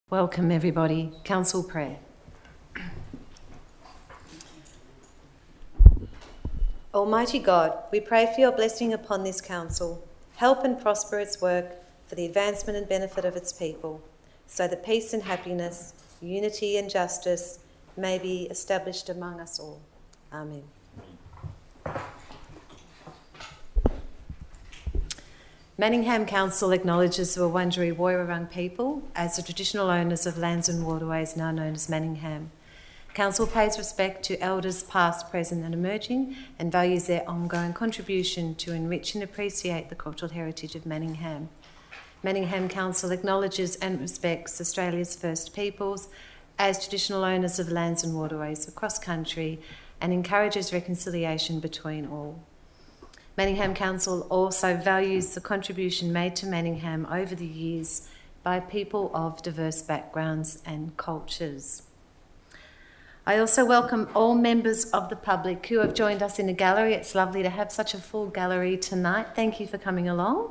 Welcome everybody. Council prayer. Almighty God, we pray for your blessing upon this council. Help and prosper its work for the advancement and benefit of its people, so that peace and happiness, unity and justice may be established among us all. Amen. Manningham Council acknowledges the Wurundjeri Woiwurrung people as the traditional owners of lands and waterways now known as Manningham. Council pays respect to elders past, present and emerging and values their ongoing contribution to enrich and appreciate the cultural heritage of Manningham. Manningham Council acknowledges and respects Australia's First Peoples as traditional owners of lands and waterways across country and encourages reconciliation between all. Manningham Council also values the contribution made to Manningham over the years by people of diverse backgrounds and cultures. I also welcome all members of the public who have joined us in the gallery. It's lovely to have such a full gallery tonight. Thank you for coming along.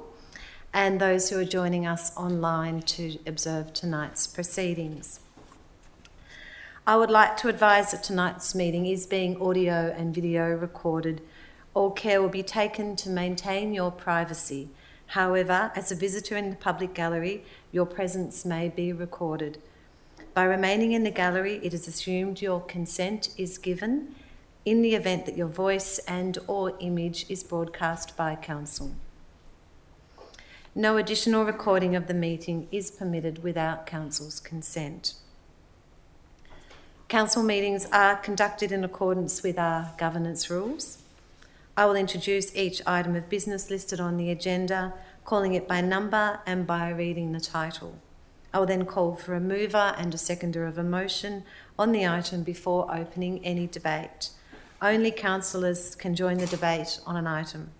And those who are joining us online to observe tonight's proceedings. I would like to advise that tonight's meeting is being audio and video recorded. All care will be taken to maintain your privacy. However, as a visitor in the public gallery, your presence may be recorded. By remaining in the gallery, it is assumed your consent is given in the event that your voice and/or image is broadcast by Council. No additional recording of the meeting is permitted without Council's consent. Council meetings are conducted in accordance with our governance rules. I will introduce each item of business listed on the agenda, calling it by number and by reading the title. I will then call for a mover and a seconder of a motion on the item before opening any debate. Only councillors can join the debate on an item.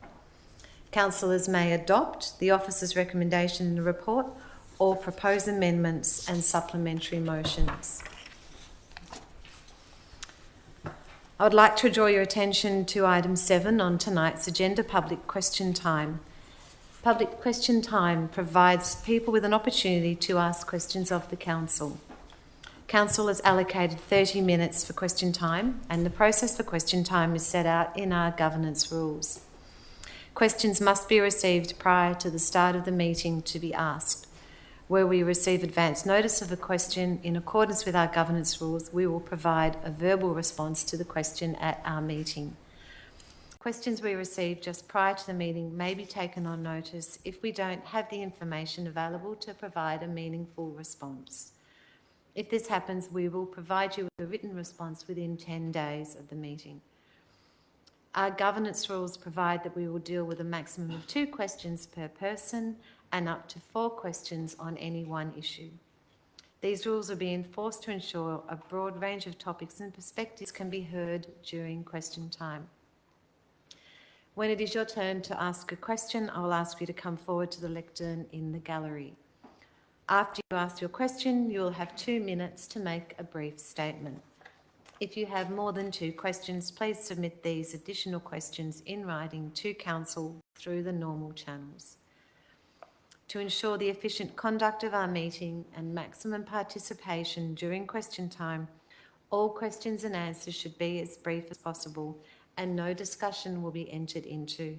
Councillors may adopt the officer's recommendation in the report or propose amendments and supplementary motions. I would like to draw your attention to item 7 on tonight's agenda, public question time. Public question time provides people with an opportunity to ask questions of the Council. Council has allocated 30 minutes for question time, and the process for question time is set out in our governance rules. Questions must be received prior to the start of the meeting to be asked. Where we receive advance notice of a question in accordance with our governance rules, we will provide a verbal response to the question at our meeting. Questions we receive just prior to the meeting may be taken on notice if we don't have the information available to provide a meaningful response. If this happens, we will provide you with a written response within 10 days of the meeting. Our governance rules provide that we will deal with a maximum of 2 questions per person and up to 4 questions on any one issue. These rules will be enforced to ensure a broad range of topics and perspectives can be heard during question time. When it is your turn to ask a question, I will ask you to come forward to the lectern in the gallery. After you ask your question, you will have 2 minutes to make a brief statement. If you have more than 2 questions, please submit these additional questions in writing to Council through the normal channels. To ensure the efficient conduct of our meeting and maximum participation during question time, all questions and answers should be as brief as possible and no discussion will be entered into.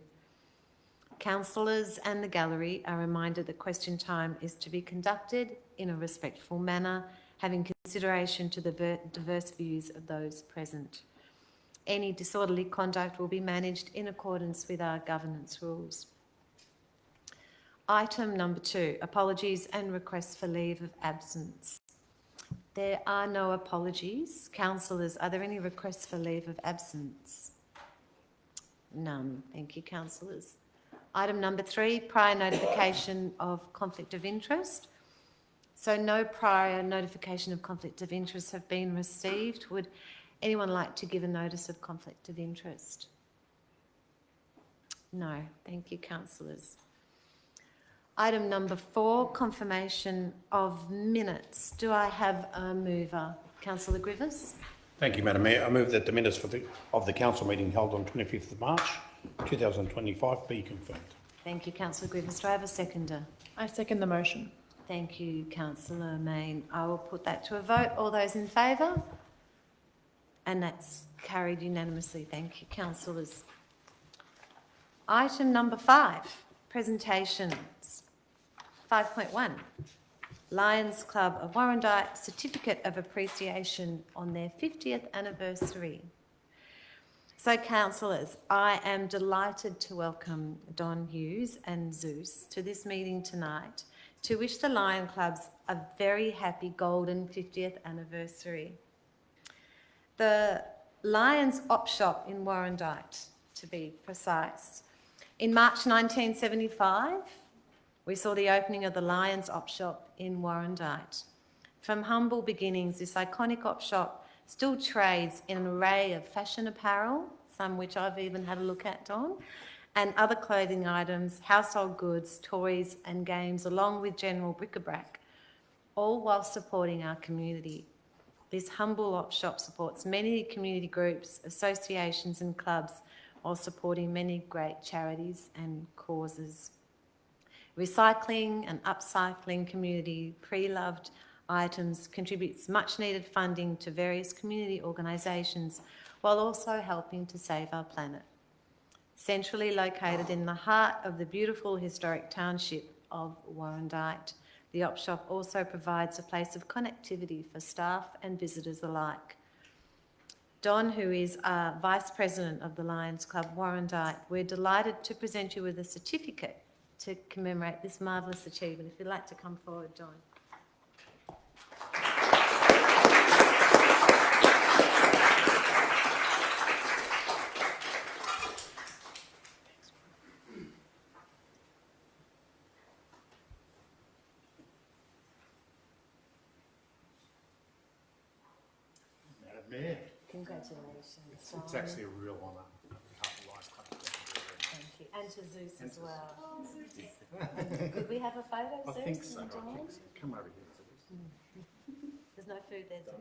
Councillors and the gallery are reminded that question time is to be conducted in a respectful manner, having consideration to the diverse views of those present. Any disorderly conduct will be managed in accordance with our governance rules. Item number 2, apologies and requests for leave of absence. There are no apologies. Councillors, are there any requests for leave of absence? None. Thank you, councillors. Item number 3, prior notification of conflict of interest. So no prior notification of conflict of interest have been received. Would anyone like to give a notice of conflict of interest? No. Thank you, councillors. Item number 4, confirmation of minutes. Do I have a mover? Councillor Griffiths. Thank you, Madam Mayor. I move that the minutes of the council meeting held on 25th of March 2025 be confirmed. Thank you, Councillor Griffiths. Do I have a seconder? I second the motion. Thank you, Councillor Main. I will put that to a vote. All those in favour? And that's carried unanimously. Thank you, councillors. Item number 5, presentations. 5.1, Lions Club of Warrandyte Certificate of Appreciation on their 50th anniversary. So, councillors, I am delighted to welcome Don Hughes and Zeus to this meeting tonight to wish the Lion Clubs a very happy golden 50th anniversary. The Lions Op Shop in Warrandyte, to be precise. In March 1975, we saw the opening of the Lions Op Shop in Warrandyte. From humble beginnings, this iconic op shop still trades in an array of fashion apparel, some which I've even had a look at, Don, and other clothing items, household goods, toys and games, along with general bric-a-brac, all while supporting our community. This humble op shop supports many community groups, associations and clubs, while supporting many great charities and causes. Recycling and upcycling community pre-loved items contributes much needed funding to various community organisations, while also helping to save our planet. Centrally located in the heart of the beautiful historic township of Warrandyte, the op shop also provides a place of connectivity for staff and visitors alike. Don, who is our Vice President of the Lions Club Warrandyte, we're delighted to present you with a certificate to commemorate this marvellous achievement. If you'd like to come forward, Don. Mayor. Congratulations. It's actually a real honour. Thank you. And to Zeus as well. Could we have a photo, Zeus? I think so. and Don? Come over here, Zeus. There's no food there, Zeus.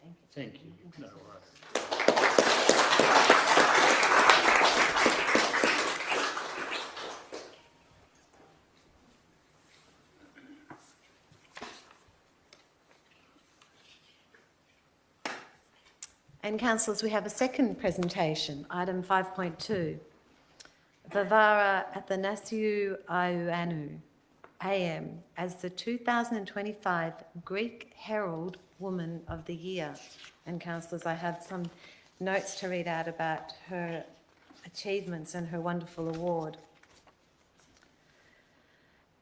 Thank you. Thank you. No worries. And councillors, we have a second presentation, item 5.2. Vivara Athanasiou Ioannou, AM, as the 2025 Greek Herald Woman of the Year. And councillors, I have some notes to read out about her achievements and her wonderful award.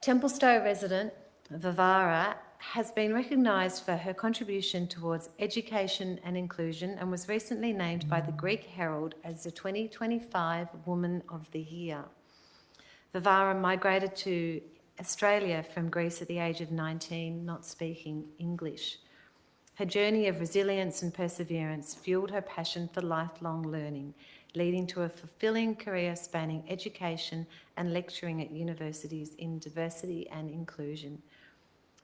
Templestowe resident Vivara has been recognised for her contribution towards education and inclusion and was recently named by the Greek Herald as the 2025 Woman of the Year. Vivara migrated to Australia from Greece at the age of 19, not speaking English. Her journey of resilience and perseverance fueled her passion for lifelong learning, leading to a fulfilling career spanning education and lecturing at universities in diversity and inclusion.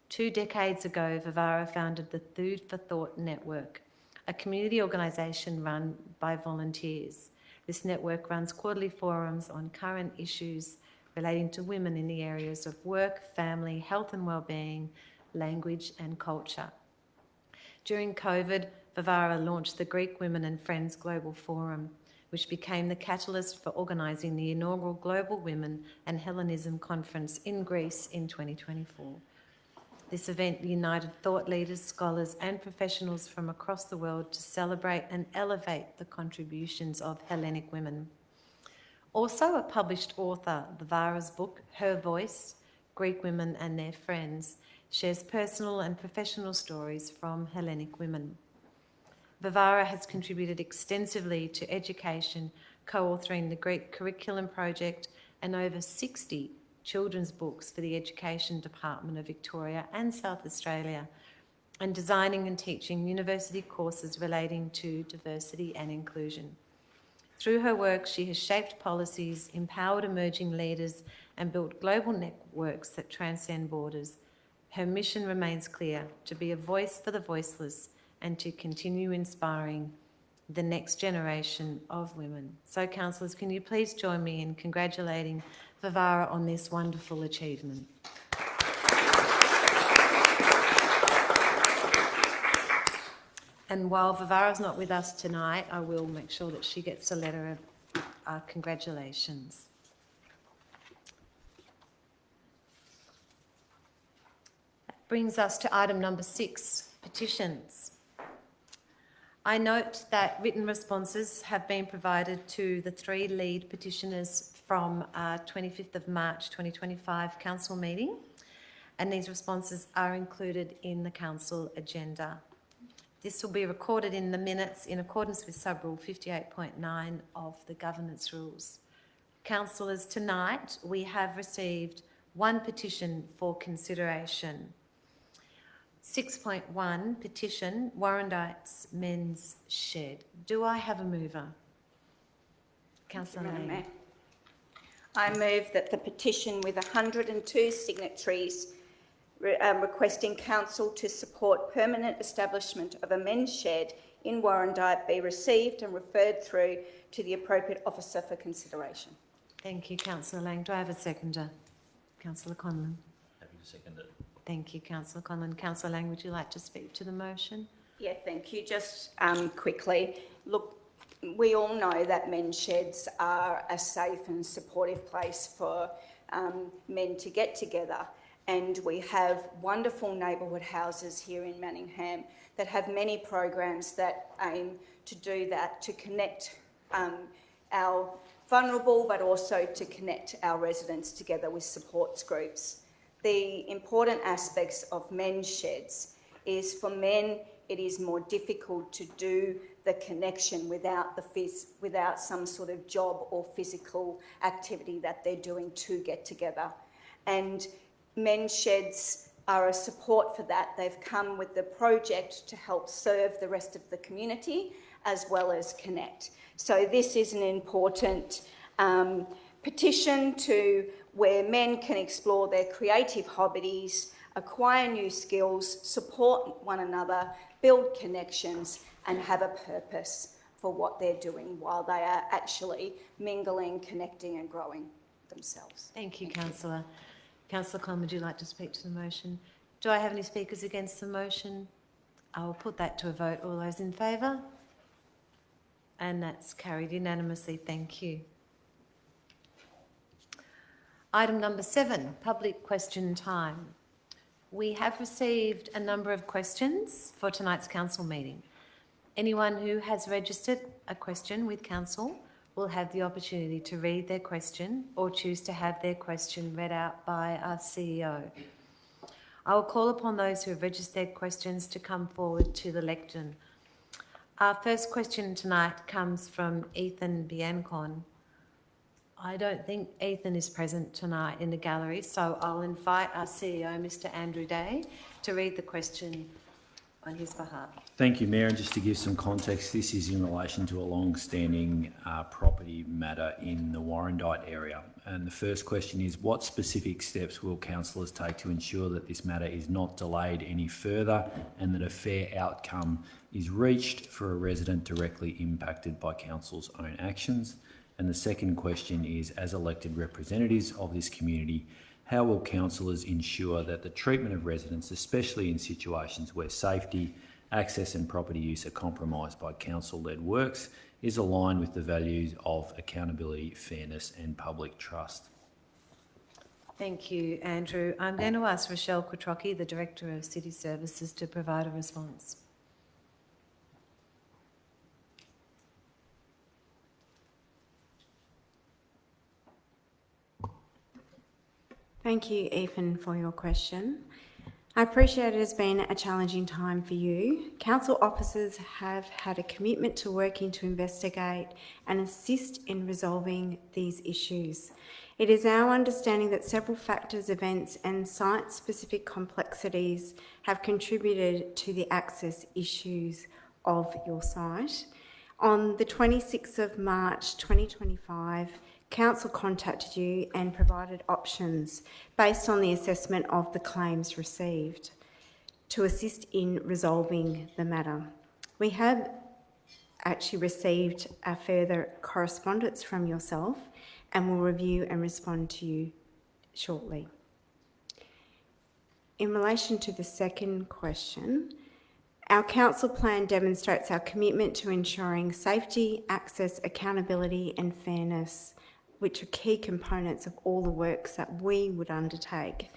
2 decades ago, Vivara founded the Food for Thought Network, a community organisation run by volunteers. This network runs quarterly forums on current issues relating to women in the areas of work, family, health and wellbeing, language and culture. During COVID, Vivara launched the Greek Women and Friends Global Forum, which became the catalyst for organising the inaugural Global Women and Hellenism Conference in Greece in 2024. This event united thought leaders, scholars and professionals from across the world to celebrate and elevate the contributions of Hellenic women. Also a published author, Vivara's book, Her Voice, Greek Women and Their Friends, shares personal and professional stories from Hellenic women. Vivara has contributed extensively to education, co-authoring the Greek Curriculum Project and over 60 children's books for the Education Department of Victoria and South Australia, and designing and teaching university courses relating to diversity and inclusion. Through her work, she has shaped policies, empowered emerging leaders, and built global networks that transcend borders. Her mission remains clear: to be a voice for the voiceless and to continue inspiring the next generation of women. So, councillors, can you please join me in congratulating Vivara on this wonderful achievement? And while Vivara's not with us tonight, I will make sure that she gets a letter of congratulations. That brings us to item number 6, petitions. I note that written responses have been provided to the 3 lead petitioners from 25th of March 2025 council meeting, and these responses are included in the council agenda. This will be recorded in the minutes in accordance with sub-rule 58.9 of the governance rules. Councillors, tonight we have received 1 petition for consideration. 6.1 petition, Warrandyte's Men's Shed. Do I have a mover? Councillor Madam Lang. Mayor, I move that the petition with 102 signatories requesting council to support permanent establishment of a men's shed in Warrandyte be received and referred through to the appropriate officer for consideration. Thank you, Councillor Lang. Do I have a seconder? Councillor Conlon. Happy to second it. Thank you, Councillor Conlon. Councillor Lang, would you like to speak to the motion? Yeah, thank you. Just quickly, look, we all know that men's sheds are a safe and supportive place for men to get together. And we have wonderful neighbourhood houses here in Manningham that have many programs that aim to do that, to connect our vulnerable, but also to connect our residents together with supports groups. The important aspects of men's sheds is for men, it is more difficult to do the connection without without some sort of job or physical activity that they're doing to get together. And men's sheds are a support for that. They've come with the project to help serve the rest of the community as well as connect. So this is an important petition to where men can explore their creative hobbies, acquire new skills, support one another, build connections and have a purpose for what they're doing while they are actually mingling, connecting and growing themselves. Thank you, Councillor. Councillor Conlon, would you like to speak to the motion? Do I have any speakers against the motion? I will put that to a vote. All those in favour? And that's carried unanimously. Thank you. Item number 7, public question time. We have received a number of questions for tonight's council meeting. Anyone who has registered a question with council will have the opportunity to read their question or choose to have their question read out by our CEO. I will call upon those who have registered questions to come forward to the lectern. Our first question tonight comes from Ethan Biancon. I don't think Ethan is present tonight in the gallery, so I'll invite our CEO, Mr. Andrew Day, to read the question on his behalf. Thank you, Mayor. And just to give some context, this is in relation to a long-standing property matter in the Warrandyte area. And the first question is, what specific steps will councillors take to ensure that this matter is not delayed any further and that a fair outcome is reached for a resident directly impacted by council's own actions? And the second question is, as elected representatives of this community, how will councillors ensure that the treatment of residents, especially in situations where safety, access and property use are compromised by council-led works, is aligned with the values of accountability, fairness and public trust? Thank you, Andrew. I'm going to ask Rochelle Quattrocchi, the Director of City Services, to provide a response. Thank you, Ethan, for your question. I appreciate it has been a challenging time for you. Council officers have had a commitment to working to investigate and assist in resolving these issues. It is our understanding that several factors, events and site-specific complexities have contributed to the access issues of your site. On the 26th of March 2025, Council contacted you and provided options based on the assessment of the claims received to assist in resolving the matter. We had actually received a further correspondence from yourself and will review and respond to you shortly. In relation to the second question, our council plan demonstrates our commitment to ensuring safety, access, accountability and fairness, which are key components of all the works that we would undertake.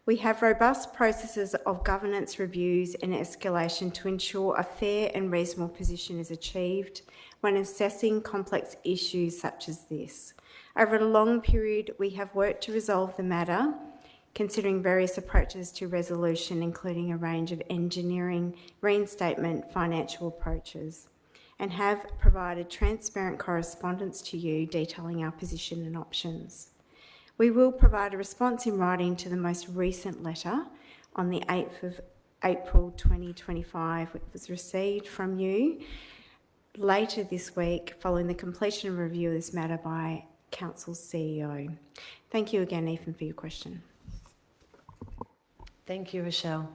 We have robust processes of governance reviews and escalation to ensure a fair and reasonable position is achieved when assessing complex issues such as this. Over a long period, we have worked to resolve the matter, considering various approaches to resolution, including a range of engineering, reinstatement, financial approaches, and have provided transparent correspondence to you detailing our position and options. We will provide a response in writing to the most recent letter on the 8th of April 2025, which was received from you later this week following the completion and review of this matter by Council's CEO. Thank you again, Ethan, for your question. Thank you, Rochelle.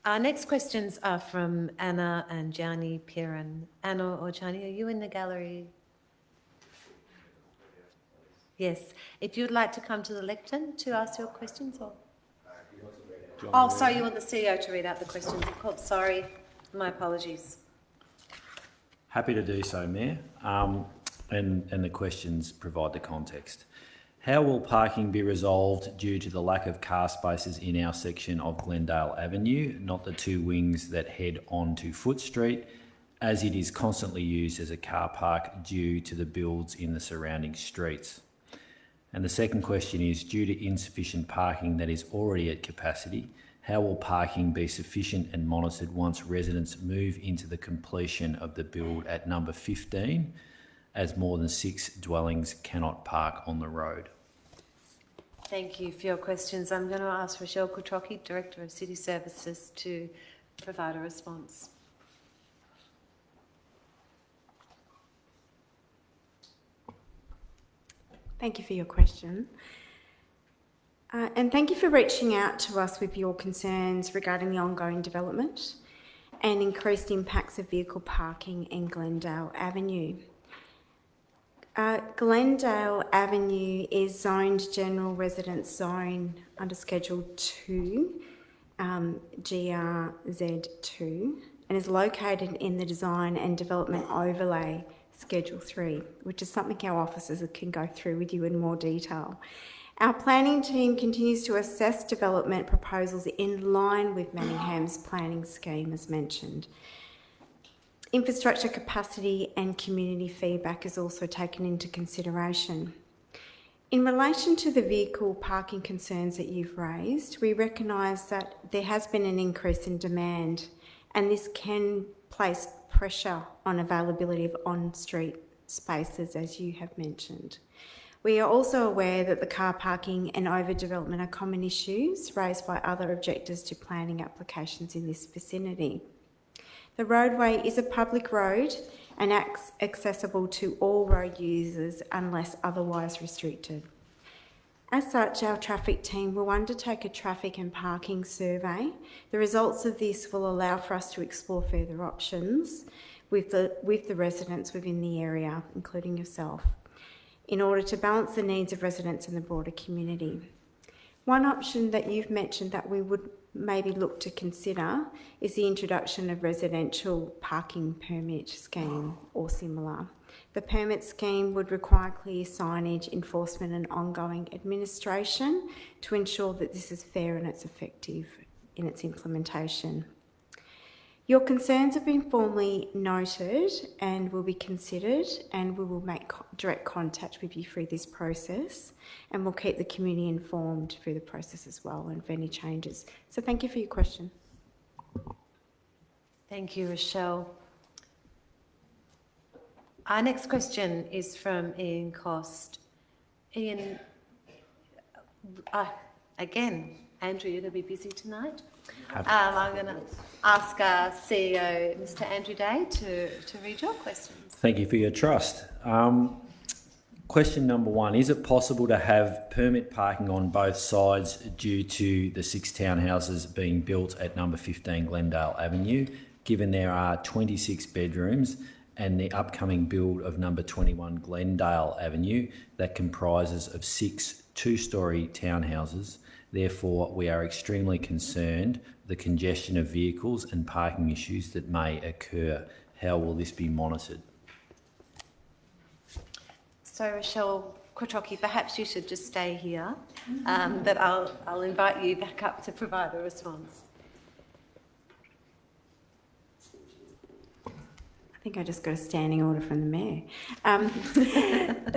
Our next questions are from Anna and Gianni Piran. Anna or Gianni, are you in the gallery? Yes. If you'd like to come to the lectern to ask your questions, or... Oh, sorry, you want the CEO to read out the questions. Oh, sorry, my apologies. Happy to do so, Mayor. And the questions provide the context. How will parking be resolved due to the lack of car spaces in our section of Glendale Avenue, not the two wings that head on to Foot Street, as it is constantly used as a car park due to the builds in the surrounding streets? And the second question is, due to insufficient parking that is already at capacity, how will parking be sufficient and monitored once residents move into the completion of the build at number 15, as more than 6 dwellings cannot park on the road? Thank you for your questions. I'm going to ask Rochelle Kutrocki, Director of City Services, to provide a response. Thank you for your question. And thank you for reaching out to us with your concerns regarding the ongoing development and increased impacts of vehicle parking in Glendale Avenue. Glendale Avenue is zoned General Residence Zone under Schedule 2, GRZ2, and is located in the Design and Development Overlay Schedule 3, which is something our officers can go through with you in more detail. Our planning team continues to assess development proposals in line with Manningham's planning scheme, as mentioned. Infrastructure capacity and community feedback is also taken into consideration. In relation to the vehicle parking concerns that you've raised, we recognise that there has been an increase in demand, and this can place pressure on availability of on-street spaces, as you have mentioned. We are also aware that the car parking and overdevelopment are common issues raised by other objectors to planning applications in this vicinity. The roadway is a public road and accessible to all road users unless otherwise restricted. As such, our traffic team will undertake a traffic and parking survey. The results of this will allow for us to explore further options with the residents within the area, including yourself, in order to balance the needs of residents and the broader community. One option that you've mentioned that we would maybe look to consider is the introduction of residential parking permit scheme or similar. The permit scheme would require clear signage, enforcement and ongoing administration to ensure that this is fair and it's effective in its implementation. Your concerns have been formally noted and will be considered, and we will make direct contact with you through this process, and we'll keep the community informed through the process as well and of any changes. So thank you for your question. Thank you, Rochelle. Our next question is from Ian Cost. Ian, again, Andrew, you're going to be busy tonight. I'm going to ask our CEO, Mr. Andrew Day, to read your questions. Thank you for your trust. Question number 1, is it possible to have permit parking on both sides due to the 6 townhouses being built at number 15 Glendale Avenue? given there are 26 bedrooms and the upcoming build of number 21 Glendale Avenue that comprises of 6 two-storey townhouses. Therefore, we are extremely concerned the congestion of vehicles and parking issues that may occur. How will this be monitored? So, Rochelle Quattrocchi, perhaps you should just stay here, but I'll invite you back up to provide a response. I think I just got a standing order from the Mayor.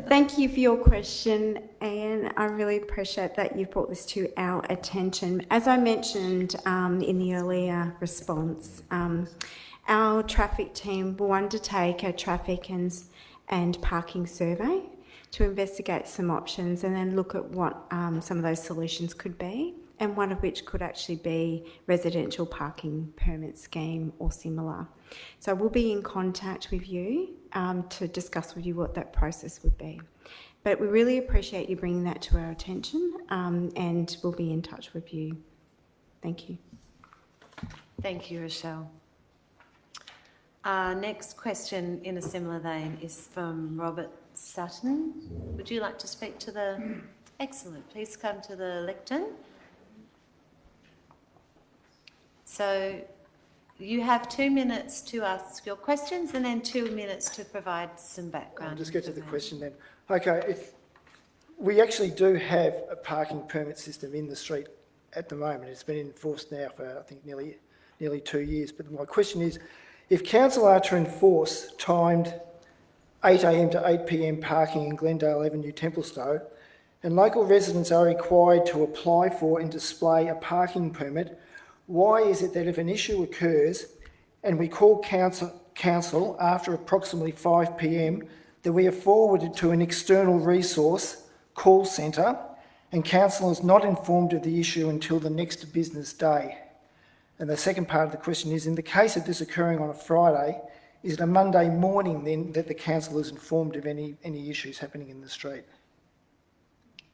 Thank you for your question, and I really appreciate that you've brought this to our attention. As I mentioned in the earlier response, our traffic team will undertake a traffic and parking survey to investigate some options and then look at what some of those solutions could be, and one of which could actually be residential parking permit scheme or similar. So we'll be in contact with you to discuss with you what that process would be. But we really appreciate you bringing that to our attention, and we'll be in touch with you. Thank you. Thank you, Rochelle. Our next question in a similar vein is from Robert Sutton. Would you like to speak to the... Excellent. Please come to the lectern. So you have 2 minutes to ask your questions and then 2 minutes to provide some background. I'll just get to the question then. Okay, if we actually do have a parking permit system in the street at the moment. It's been enforced now for, I think, nearly 2 years. But my question is, if council are to enforce timed 8 a.m. to 8 p.m. parking in Glendale Avenue, Templestowe, and local residents are required to apply for and display a parking permit, why is it that if an issue occurs and we call council after approximately 5 p.m, that we are forwarded to an external resource call centre and council is not informed of the issue until the next business day? And the second part of the question is, in the case of this occurring on a Friday, is it a Monday morning then that the council is informed of any issues happening in the street?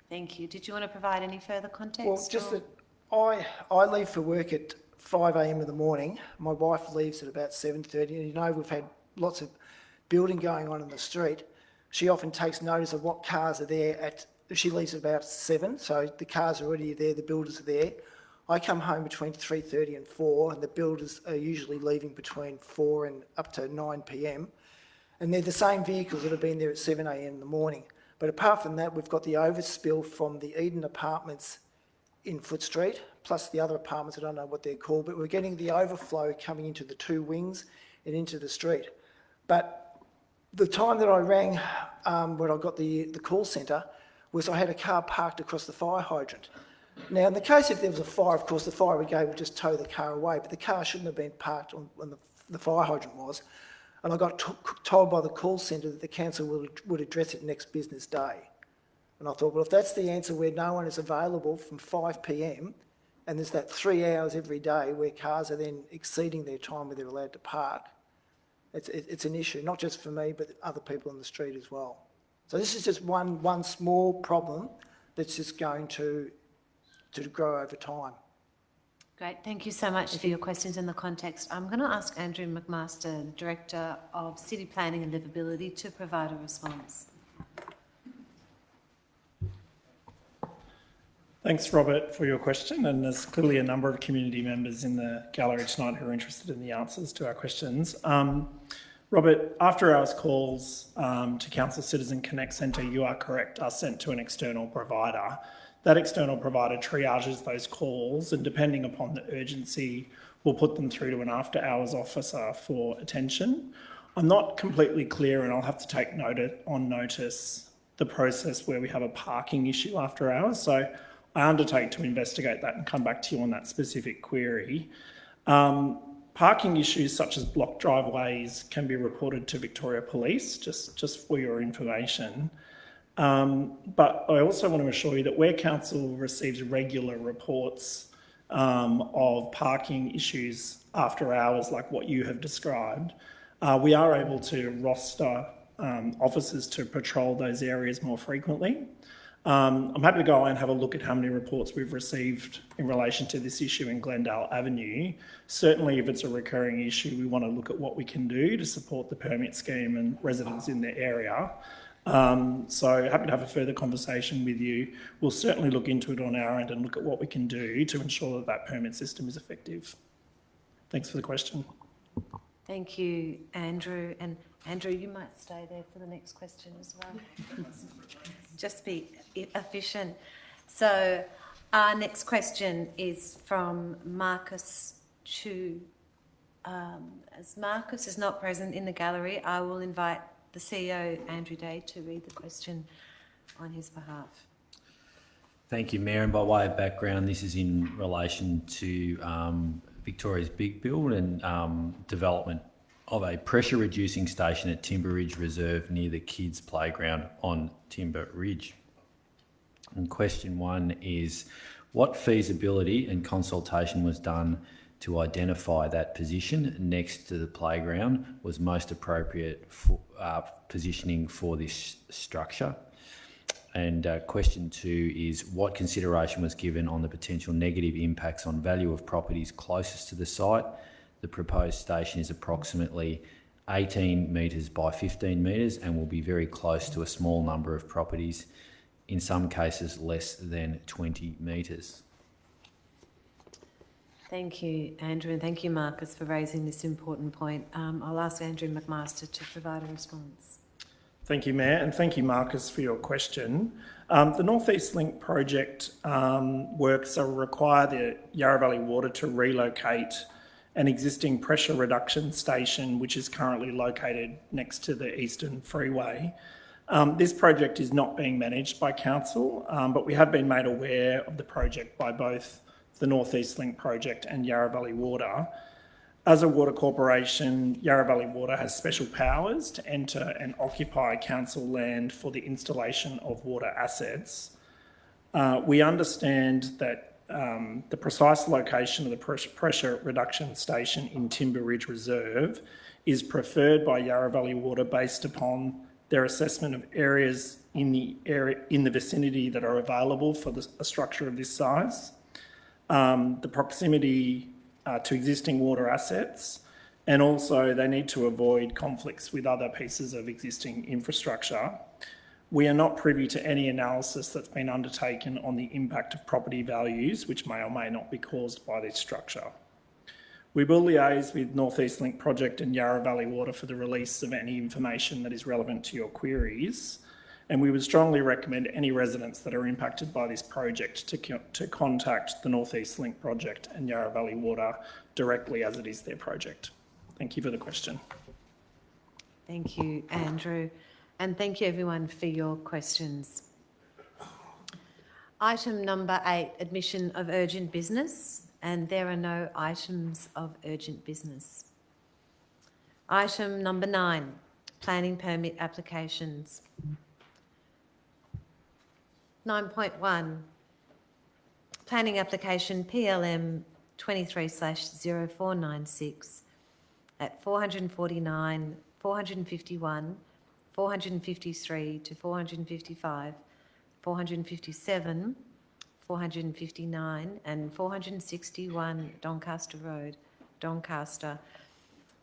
Thank you. Did you want to provide any further context? Well, just that I leave for work at 5 a.m. in the morning. My wife leaves at about 7:30, and you know we've had lots of building going on in the street. She often takes notice of what cars are there she leaves at about 7, so the cars are already there, the builders are there. I come home between 3:30 and 4, and the builders are usually leaving between 4 and up to 9 p.m. And they're the same vehicles that have been there at 7 a.m. in the morning. But apart from that, we've got the overspill from the Eden Apartments in Foot Street, plus the other apartments, I don't know what they're called, but we're getting the overflow coming into the two wings and into the street. But the time that I rang when I got the call centre was I had a car parked across the fire hydrant. Now, in the case if there was a fire, of course, the fire brigade would just tow the car away, but the car shouldn't have been parked when the fire hydrant was. And I got told by the call centre that the council would address it next business day. And I thought, well, if that's the answer where no one is available from 5 p.m, and there's that 3 hours every day where cars are then exceeding their time where they're allowed to park, it's an issue, not just for me, but other people on the street as well. So this is just one small problem that's just going to grow over time. Great. Thank you so much for your questions in the context. I'm going to ask Andrew McMaster, Director of City Planning and Livability, to provide a response. Thanks, Robert, for your question. And there's clearly a number of community members in the gallery tonight who are interested in the answers to our questions. Robert, after hours calls to Council Citizen Connect Centre, you are correct, are sent to an external provider. That external provider triages those calls, and depending upon the urgency, will put them through to an after hours officer for attention. I'm not completely clear, and I'll have to take notice the process where we have a parking issue after hours. So I undertake to investigate that and come back to you on that specific query. Parking issues such as blocked driveways can be reported to Victoria Police, just for your information. But I also want to assure you that where council receives regular reports of parking issues after hours like what you have described, we are able to roster officers to patrol those areas more frequently. I'm happy to go and have a look at how many reports we've received in relation to this issue in Glendale Avenue. Certainly, if it's a recurring issue, we want to look at what we can do to support the permit scheme and residents in the area. So happy to have a further conversation with you. We'll certainly look into it on our end and look at what we can do to ensure that that permit system is effective. Thanks for the question. Thank you, Andrew. And Andrew, you might stay there for the next question as well. Just be efficient. So our next question is from Marcus Chu. As Marcus is not present in the gallery, I will invite the CEO, Andrew Day, to read the question on his behalf. Thank you, Mayor. And by way of background, this is in relation to Victoria's Big Build and development of a pressure reducing station at Timber Ridge Reserve near the kids' playground on Timber Ridge. And question 1 is, what feasibility and consultation was done to identify that position next to the playground was most appropriate for positioning for this structure? And question 2 is, what consideration was given on the potential negative impacts on value of properties closest to the site? The proposed station is approximately 18 metres by 15 metres and will be very close to a small number of properties, in some cases less than 20 metres. Thank you, Andrew, and thank you, Marcus, for raising this important point. I'll ask Andrew McMaster to provide a response. Thank you, Mayor, and thank you, Marcus, for your question. The North East Link project works require the Yarra Valley Water to relocate an existing pressure reduction station, which is currently located next to the Eastern Freeway. This project is not being managed by Council, but we have been made aware of the project by both the North East Link project and Yarra Valley Water. As a water corporation, Yarra Valley Water has special powers to enter and occupy council land for the installation of water assets. We understand that the precise location of the pressure reduction station in Timber Ridge Reserve is preferred by Yarra Valley Water based upon their assessment of areas in the vicinity that are available for a structure of this size, the proximity to existing water assets, and also they need to avoid conflicts with other pieces of existing infrastructure. We are not privy to any analysis that's been undertaken on the impact of property values, which may or may not be caused by this structure. We will liaise with North East Link Project and Yarra Valley Water for the release of any information that is relevant to your queries, and we would strongly recommend any residents that are impacted by this project to contact the North East Link Project and Yarra Valley Water directly, as it is their project. Thank you for the question. Thank you, Andrew. And thank you, everyone, for your questions. Item number 8, admission of urgent business, and there are no items of urgent business. Item number 9, planning permit applications. 9.1, planning application PLM 23/0496 at 449, 451, 453 to 455, 457, 459 and 461 Doncaster Road, Doncaster,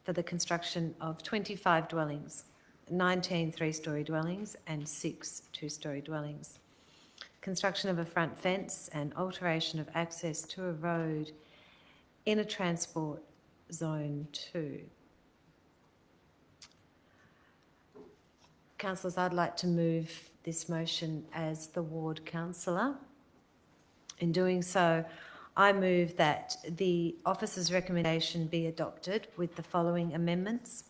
for the construction of 25 dwellings, 19 three-storey dwellings and 6 two-storey dwellings. Construction of a front fence and alteration of access to a road in a transport zone 2. Councillors, I'd like to move this motion as the ward councillor. In doing so, I move that the officer's recommendation be adopted with the following amendments.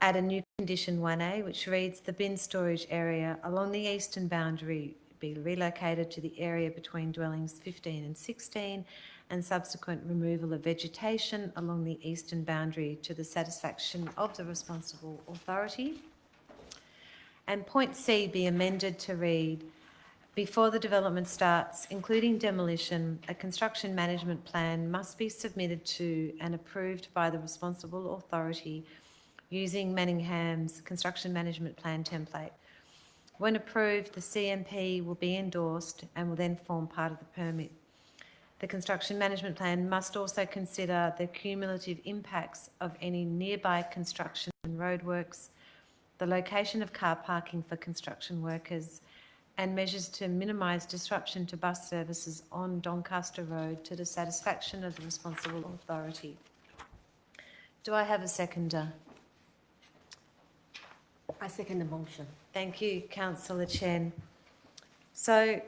Add a new condition 1A, which reads, the bin storage area along the eastern boundary be relocated to the area between dwellings 15 and 16, and subsequent removal of vegetation along the eastern boundary to the satisfaction of the responsible authority. And point C be amended to read, before the development starts, including demolition, a construction management plan must be submitted to and approved by the responsible authority using Manningham's construction management plan template, When approved, the CMP will be endorsed and will then form part of the permit. The construction management plan must also consider the cumulative impacts of any nearby construction and roadworks, the location of car parking for construction workers, and measures to minimise disruption to bus services on Doncaster Road to the satisfaction of the responsible authority. Do I have a seconder? I second the motion. Thank you, Councillor Chen. So,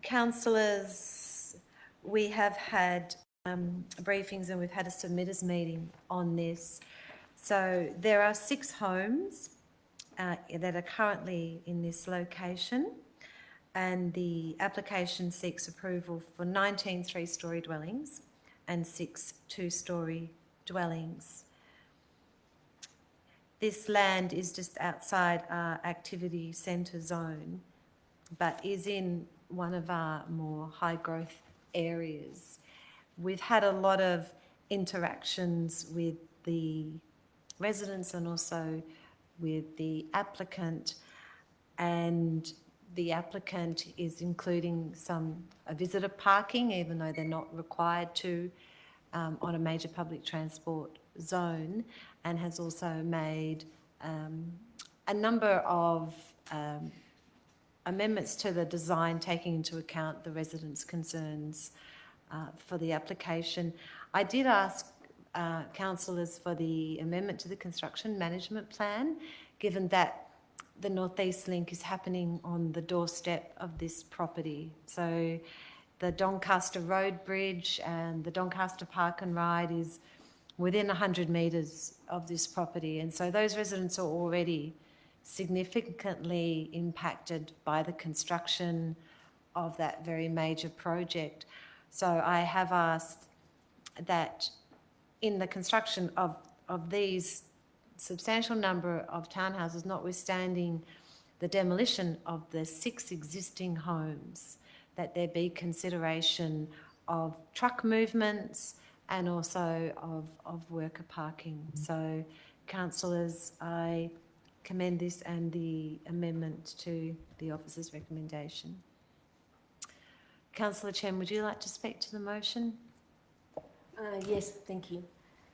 councillors, we have had briefings and we've had a submitters meeting on this. So there are 6 homes that are currently in this location, and the application seeks approval for 19 3-storey dwellings and 6 2-storey dwellings. This land is just outside our activity centre zone, but is in one of our more high growth areas. We've had a lot of interactions with the residents and also with the applicant, and the applicant is including a visitor parking, even though they're not required to, on a major public transport zone, and has also made a number of amendments to the design, taking into account the residents' concerns for the application. I did ask councillors for the amendment to the construction management plan, given that the Northeast Link is happening on the doorstep of this property. So the Doncaster Road Bridge and the Doncaster Park and Ride is within 100 metres of this property. And so those residents are already significantly impacted by the construction of that very major project. So I have asked that in the construction of these substantial number of townhouses, notwithstanding the demolition of the 6 existing homes, that there be consideration of truck movements and also of worker parking. So, councillors, I commend this and the amendment to the officer's recommendation. Councillor Chen, would you like to speak to the motion? Yes, thank you.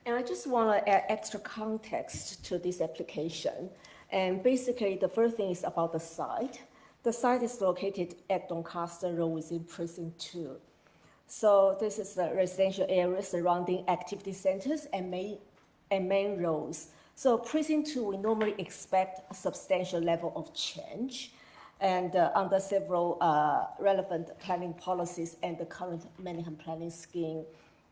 And I just want to add extra context to this application. And basically, the first thing is about the site. The site is located at Doncaster Road within Precinct 2. So this is the residential area surrounding activity centres and main roads. So Precinct 2, we normally expect a substantial level of change, and under several relevant planning policies and the current Manningham planning scheme.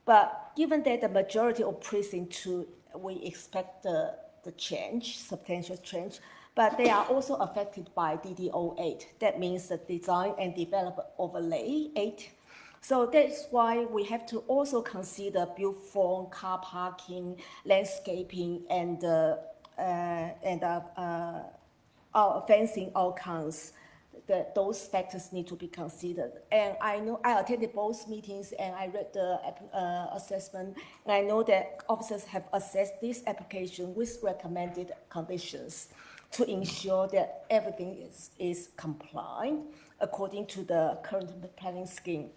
But given that the majority of Precinct 2, we expect the change, substantial change, but they are also affected by DD 08. That means the design and development overlay 8. So that's why we have to also consider built form, car parking, landscaping, and our fencing outcomes. Those factors need to be considered. And I know I attended both meetings and I read the assessment, and I know that officers have assessed this application with recommended conditions to ensure that everything is compliant according to the current planning scheme.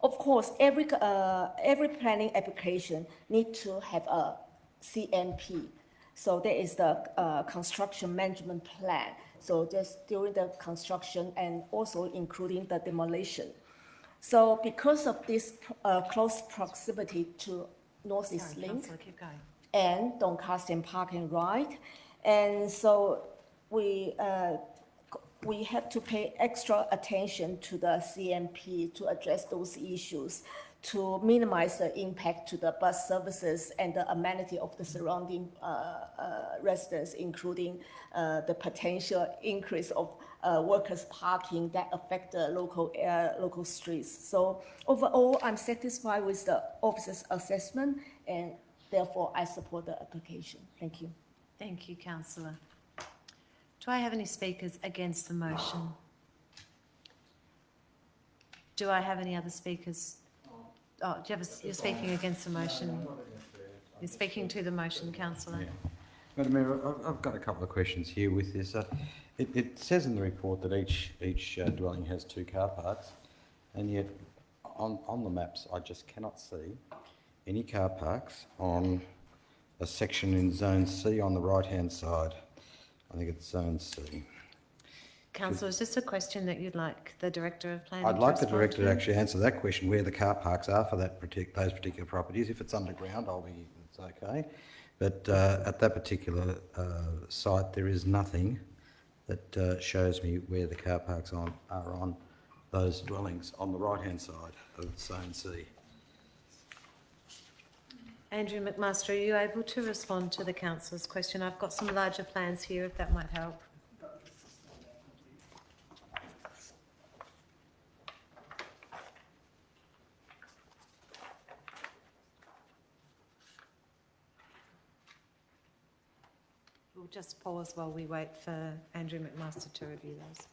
Of course, every planning application needs to have a CMP. So there is the construction management plan. So just during the construction and also including the demolition. So because of this close proximity to Northeast Link Councillor, keep going. and Doncaster Park and Ride, and so we have to pay extra attention to the CMP to address those issues, to minimize the impact to the bus services and the amenity of the surrounding residents, including the potential increase of workers' parking that affect the local streets. So overall, I'm satisfied with the officer's assessment, and therefore I support the application. Thank you. Thank you, Councillor. Do I have any speakers against the motion? Do I have any other speakers? Oh, you're speaking against the motion. You're speaking to the motion, Councillor. Madam Mayor, I've got a couple of questions here with this. It says in the report that each dwelling has 2 car parks, and yet on the maps I just cannot see any car parks on a section in Zone C on the right-hand side. I think it's Zone C. Councillor, is this a question that you'd like the Director of Planning I'd like the respond Director to actually answer that question, where the car parks are for those particular properties. If it's underground, it's okay. But at that particular site, there is nothing that shows me where the car parks are on those dwellings on the right-hand side of Zone C. Andrew McMaster, are you able to respond to the councillor's question? I've got some larger plans here, if that might help. We'll just pause while we wait for Andrew McMaster to review those.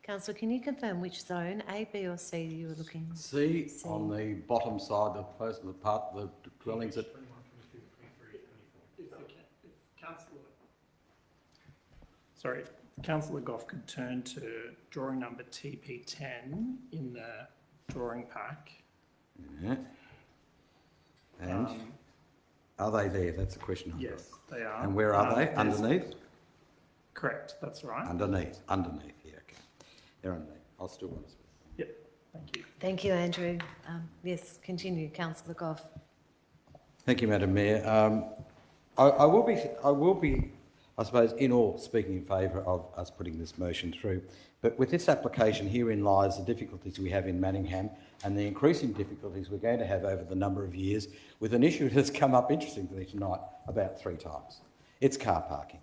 Councillor, can you confirm which zone, A, B or C, you were looking? C on the bottom side, the part of the dwellings that... Councillor Goff could turn to drawing number TP10 in the drawing pack. Yeah. And are they there? That's the question I've Yes, they are. And where are they? Underneath? Correct, that's right. Underneath, yeah, okay. They're underneath. I'll still want to speak. Yep, thank you. Thank you, Andrew. Yes, continue, Councillor Goff. Thank you, Madam Mayor. I will be, I suppose, in all speaking in favour of us putting this motion through. But with this application, herein lies the difficulties we have in Manningham and the increasing difficulties we're going to have over the number of years with an issue that has come up, interestingly, tonight about 3 times. It's car parking.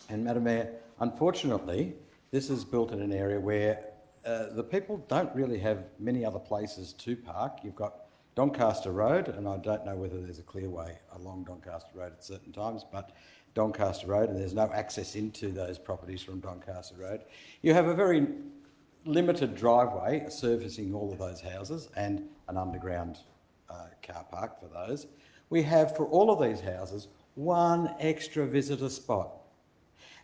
And, Madam Mayor, unfortunately, this is built in an area where the people don't really have many other places to park. You've got Doncaster Road, and I don't know whether there's a clear way along Doncaster Road at certain times, but Doncaster Road, and there's no access into those properties from Doncaster Road. You have a very limited driveway servicing all of those houses and an underground car park for those. We have, for all of these houses, 1 extra visitor spot.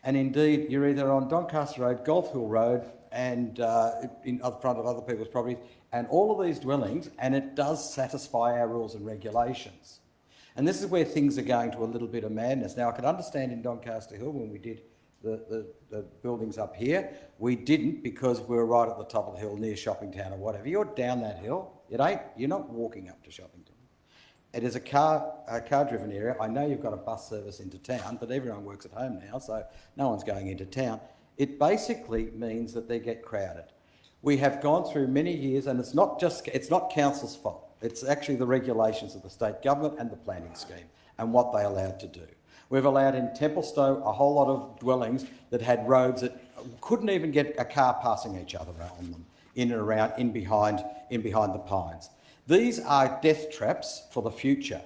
And indeed, you're either on Doncaster Road, Golf Hill Road, and in front of other people's properties, and all of these dwellings, and it does satisfy our rules and regulations. And this is where things are going to a little bit of madness. Now, I could understand in Doncaster Hill when we did the buildings up here, we didn't because we were right at the top of the hill near Shopping Town or whatever. You're down that hill, you're not walking up to Shopping Town. It is a car-driven area. I know you've got a bus service into town, but everyone works at home now, so no one's going into town. It basically means that they get crowded. We have gone through many years, and it's not council's fault. It's actually the regulations of the state government and the planning scheme and what they allowed to do. We've allowed in Templestowe a whole lot of dwellings that had roads that couldn't even get a car passing each other on them, in and around, in behind the pines. These are death traps for the future.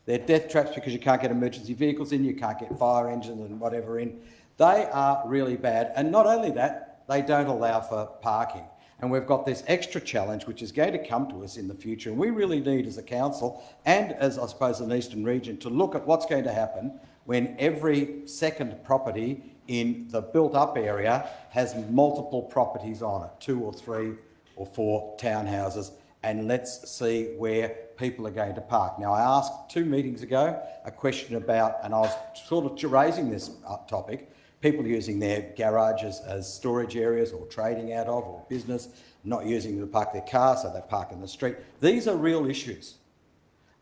They're death traps because you can't get emergency vehicles in, you can't get fire engines and whatever in. They are really bad. And not only that, they don't allow for parking. And we've got this extra challenge which is going to come to us in the future. And we really need, as a council and as, I suppose, an eastern region, to look at what's going to happen when every second property in the built-up area has multiple properties on it, 2 or 3 or 4 townhouses. And let's see where people are going to park. Now, I asked 2 meetings ago a question about, and I was sort of raising this topic, people using their garages as storage areas or trading out of, or business, not using them to park their cars, so they park in the street. These are real issues.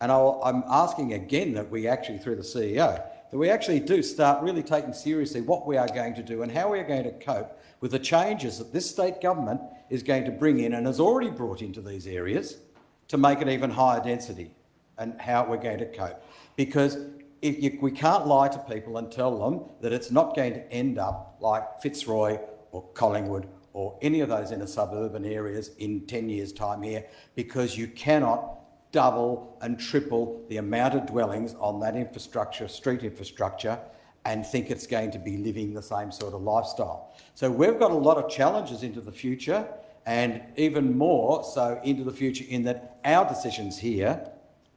And I'm asking again that we actually, through the CEO, that we actually do start really taking seriously what we are going to do and how we are going to cope with the changes that this state government is going to bring in and has already brought into these areas to make it even higher density, and how we're going to cope. Because we can't lie to people and tell them that it's not going to end up like Fitzroy or Collingwood or any of those inner suburban areas in 10 years' time here, because you cannot double and triple the amount of dwellings on that infrastructure, street infrastructure, and think it's going to be living the same sort of lifestyle. So we've got a lot of challenges into the future, and even more so into the future in that our decisions here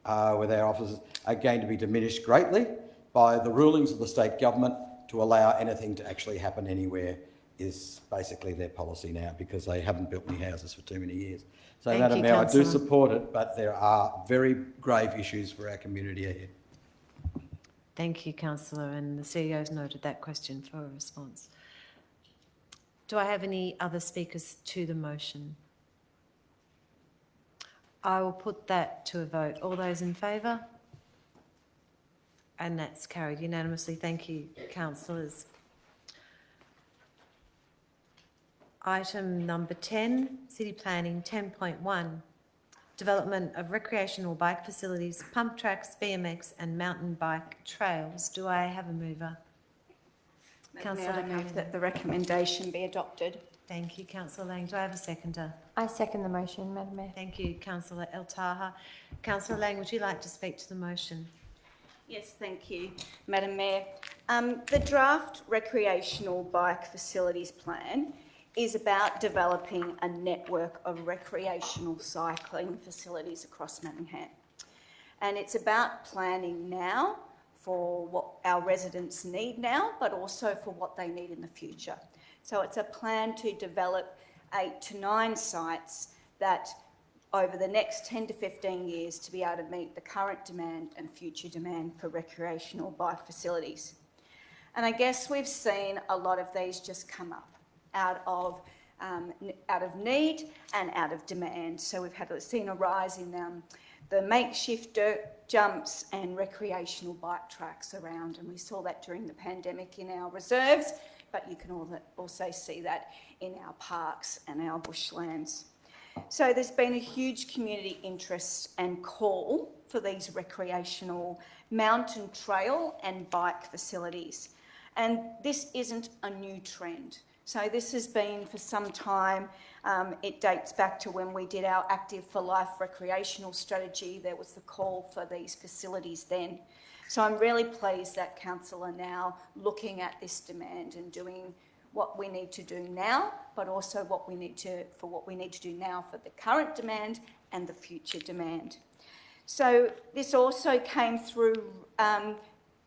with our officers are going to be diminished greatly by the rulings of the state government to allow anything to actually happen anywhere is basically their policy now, because they haven't built any houses for too many years. So, Madam Mayor, I do support it, but there are very grave issues for our community ahead. Thank you, Councillor, and the CEO's noted that question for a response. Do I have any other speakers to the motion? I will put that to a vote. All those in favour? And that's carried unanimously. Thank you, councillors. Item number 10, City Planning 10.1, Development of Recreational Bike Facilities, Pump Tracks, BMX and Mountain Bike Trails. Do I have a mover? Councillor, I move that the recommendation be adopted. Thank you, Councillor Lang. Do I have a seconder? I second the motion, Madam Mayor. Thank you, Councillor El Taha. Councillor Lang, would you like to speak to the motion? Yes, thank you, Madam Mayor. The draft recreational bike facilities plan is about developing a network of recreational cycling facilities across Manningham. And it's about planning now for what our residents need now, but also for what they need in the future. So it's a plan to develop 8 to 9 sites that over the next 10 to 15 years to be able to meet the current demand and future demand for recreational bike facilities. And I guess we've seen a lot of these just come up out of need and out of demand. So we've seen a rise in the makeshift dirt jumps and recreational bike tracks around, and we saw that during the pandemic in our reserves, but you can also see that in our parks and our bushlands. So there's been a huge community interest and call for these recreational mountain trail and bike facilities. And this isn't a new trend. So this has been for some time. It dates back to when we did our Active for Life recreational strategy. There was the call for these facilities then. So I'm really pleased that council are now looking at this demand and doing what we need to do now, but also what we need to do now for the current demand and the future demand. So this also came through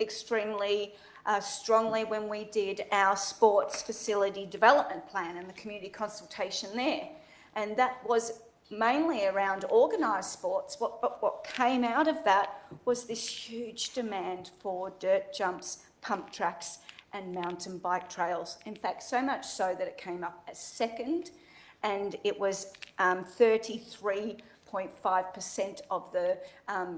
extremely strongly when we did our sports facility development plan and the community consultation there. And that was mainly around organised sports. What came out of that was this huge demand for dirt jumps, pump tracks and mountain bike trails. In fact, so much so that it came up as second, and it was 33.5% of the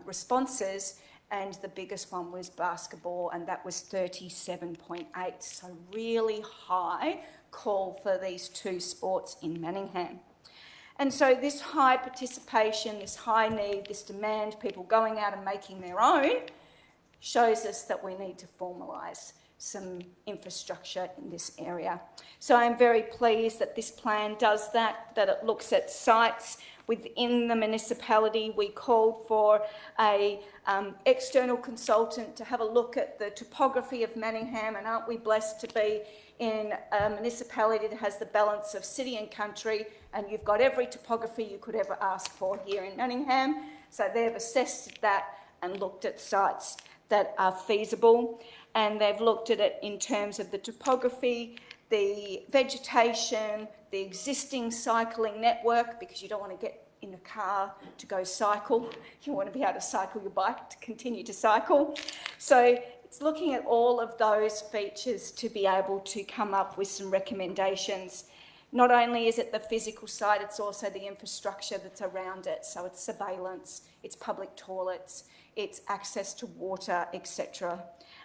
responses, and the biggest one was basketball, and that was 37.8. So really high call for these two sports in Manningham. And so this high participation, this high need, this demand, people going out and making their own, shows us that we need to formalise some infrastructure in this area. So I'm very pleased that this plan does that it looks at sites within the municipality. We called for a external consultant to have a look at the topography of Manningham, and aren't we blessed to be in a municipality that has the balance of city and country, and you've got every topography you could ever ask for here in Manningham. So they've assessed that and looked at sites that are feasible, and they've looked at it in terms of the topography, the vegetation, the existing cycling network, because you don't want to get in a car to go cycle. You want to be able to cycle your bike to continue to cycle. So it's looking at all of those features to be able to come up with some recommendations. Not only is it the physical side, it's also the infrastructure that's around it. So it's surveillance, it's public toilets, it's access to water, etc.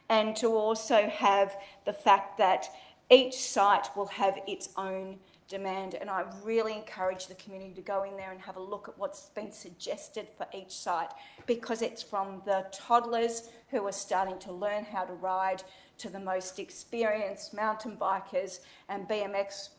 And to also have the fact that each site will have its own demand. And I really encourage the community to go in there and have a look at what's been suggested for each site, because it's from the toddlers who are starting to learn how to ride to the most experienced mountain bikers and BMX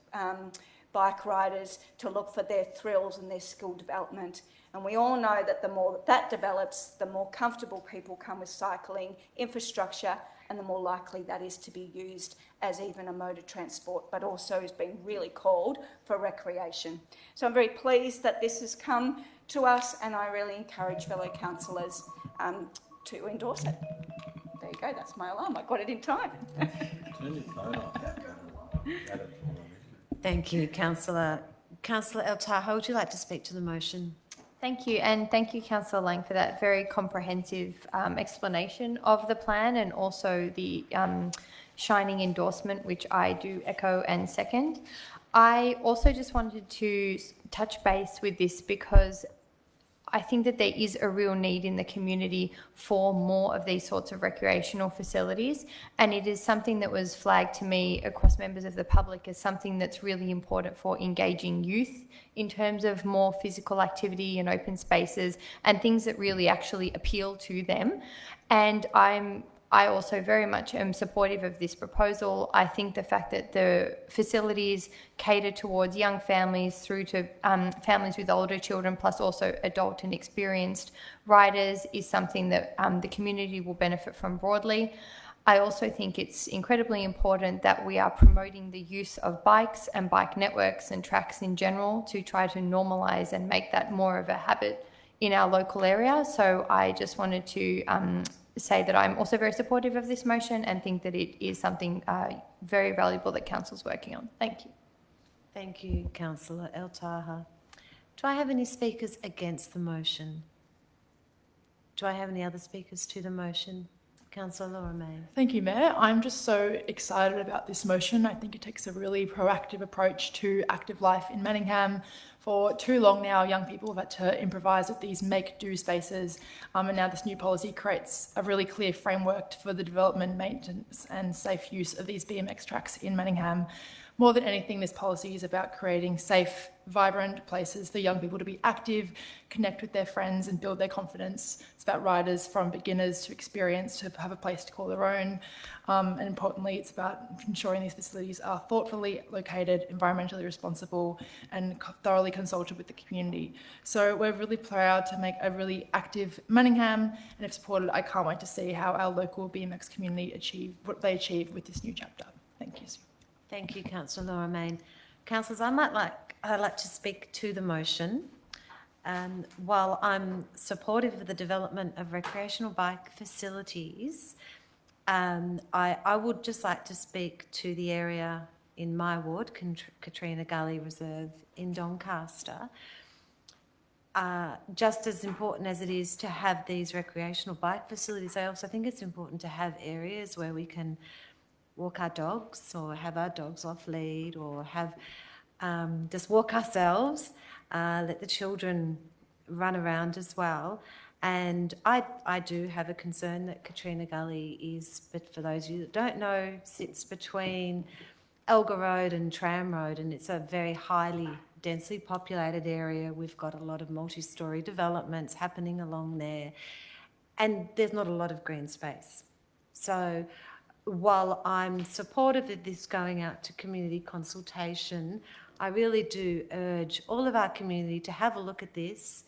bike riders to look for their thrills and their skill development. And we all know that the more that develops, the more comfortable people come with cycling infrastructure, and the more likely that is to be used as even a mode of transport, but also is being really called for recreation. So I'm very pleased that this has come to us, and I really encourage fellow councillors to endorse it. There you go, that's my alarm. I got it in time. Turn your phone off. Thank you, Councillor. Councillor El Taha, would you like to speak to the motion? Thank you, and thank you, Councillor Lang, for that very comprehensive explanation of the plan, and also the shining endorsement, which I do echo and second. I also just wanted to touch base with this because I think that there is a real need in the community for more of these sorts of recreational facilities, and it is something that was flagged to me across members of the public as something that's really important for engaging youth in terms of more physical activity and open spaces and things that really actually appeal to them. And I also very much am supportive of this proposal. I think the fact that the facilities cater towards young families through to families with older children, plus also adult and experienced riders, is something that the community will benefit from broadly. I also think it's incredibly important that we are promoting the use of bikes and bike networks and tracks in general to try to normalise and make that more of a habit in our local area. So I just wanted to say that I'm also very supportive of this motion and think that it is something very valuable that Council's working on. Thank you. Thank you, Councillor El Taha. Do I have any speakers against the motion? Do I have any other speakers to the motion? Councillor Laura May. Thank you, Mayor. I'm just so excited about this motion. I think it takes a really proactive approach to active life in Manningham. For too long now, young people have had to improvise with these make-do spaces, and now this new policy creates a really clear framework for the development, maintenance and safe use of these BMX tracks in Manningham. More than anything, this policy is about creating safe, vibrant places for young people to be active, connect with their friends and build their confidence. It's about riders from beginners to experienced to have a place to call their own. And importantly, it's about ensuring these facilities are thoughtfully located, environmentally responsible and thoroughly consulted with the community. So we're really proud to make a really active Manningham, and if supported, I can't wait to see how our local BMX community achieve what they achieve with this new chapter. Thank you. Thank you, Councillor Laura Main. Councillors, I'd like to speak to the motion. While I'm supportive of the development of recreational bike facilities, I would just like to speak to the area in my ward, Katrina Gully Reserve in Doncaster. Just as important as it is to have these recreational bike facilities, I also think it's important to have areas where we can walk our dogs or have our dogs off lead or have just walk ourselves, let the children run around as well. And I do have a concern that Katrina Gully is, but for those of you that don't know, sits between Elgar Road and Tram Road, and it's a very highly densely populated area. We've got a lot of multi-storey developments happening along there, and there's not a lot of green space. So while I'm supportive of this going out to community consultation, I really do urge all of our community to have a look at this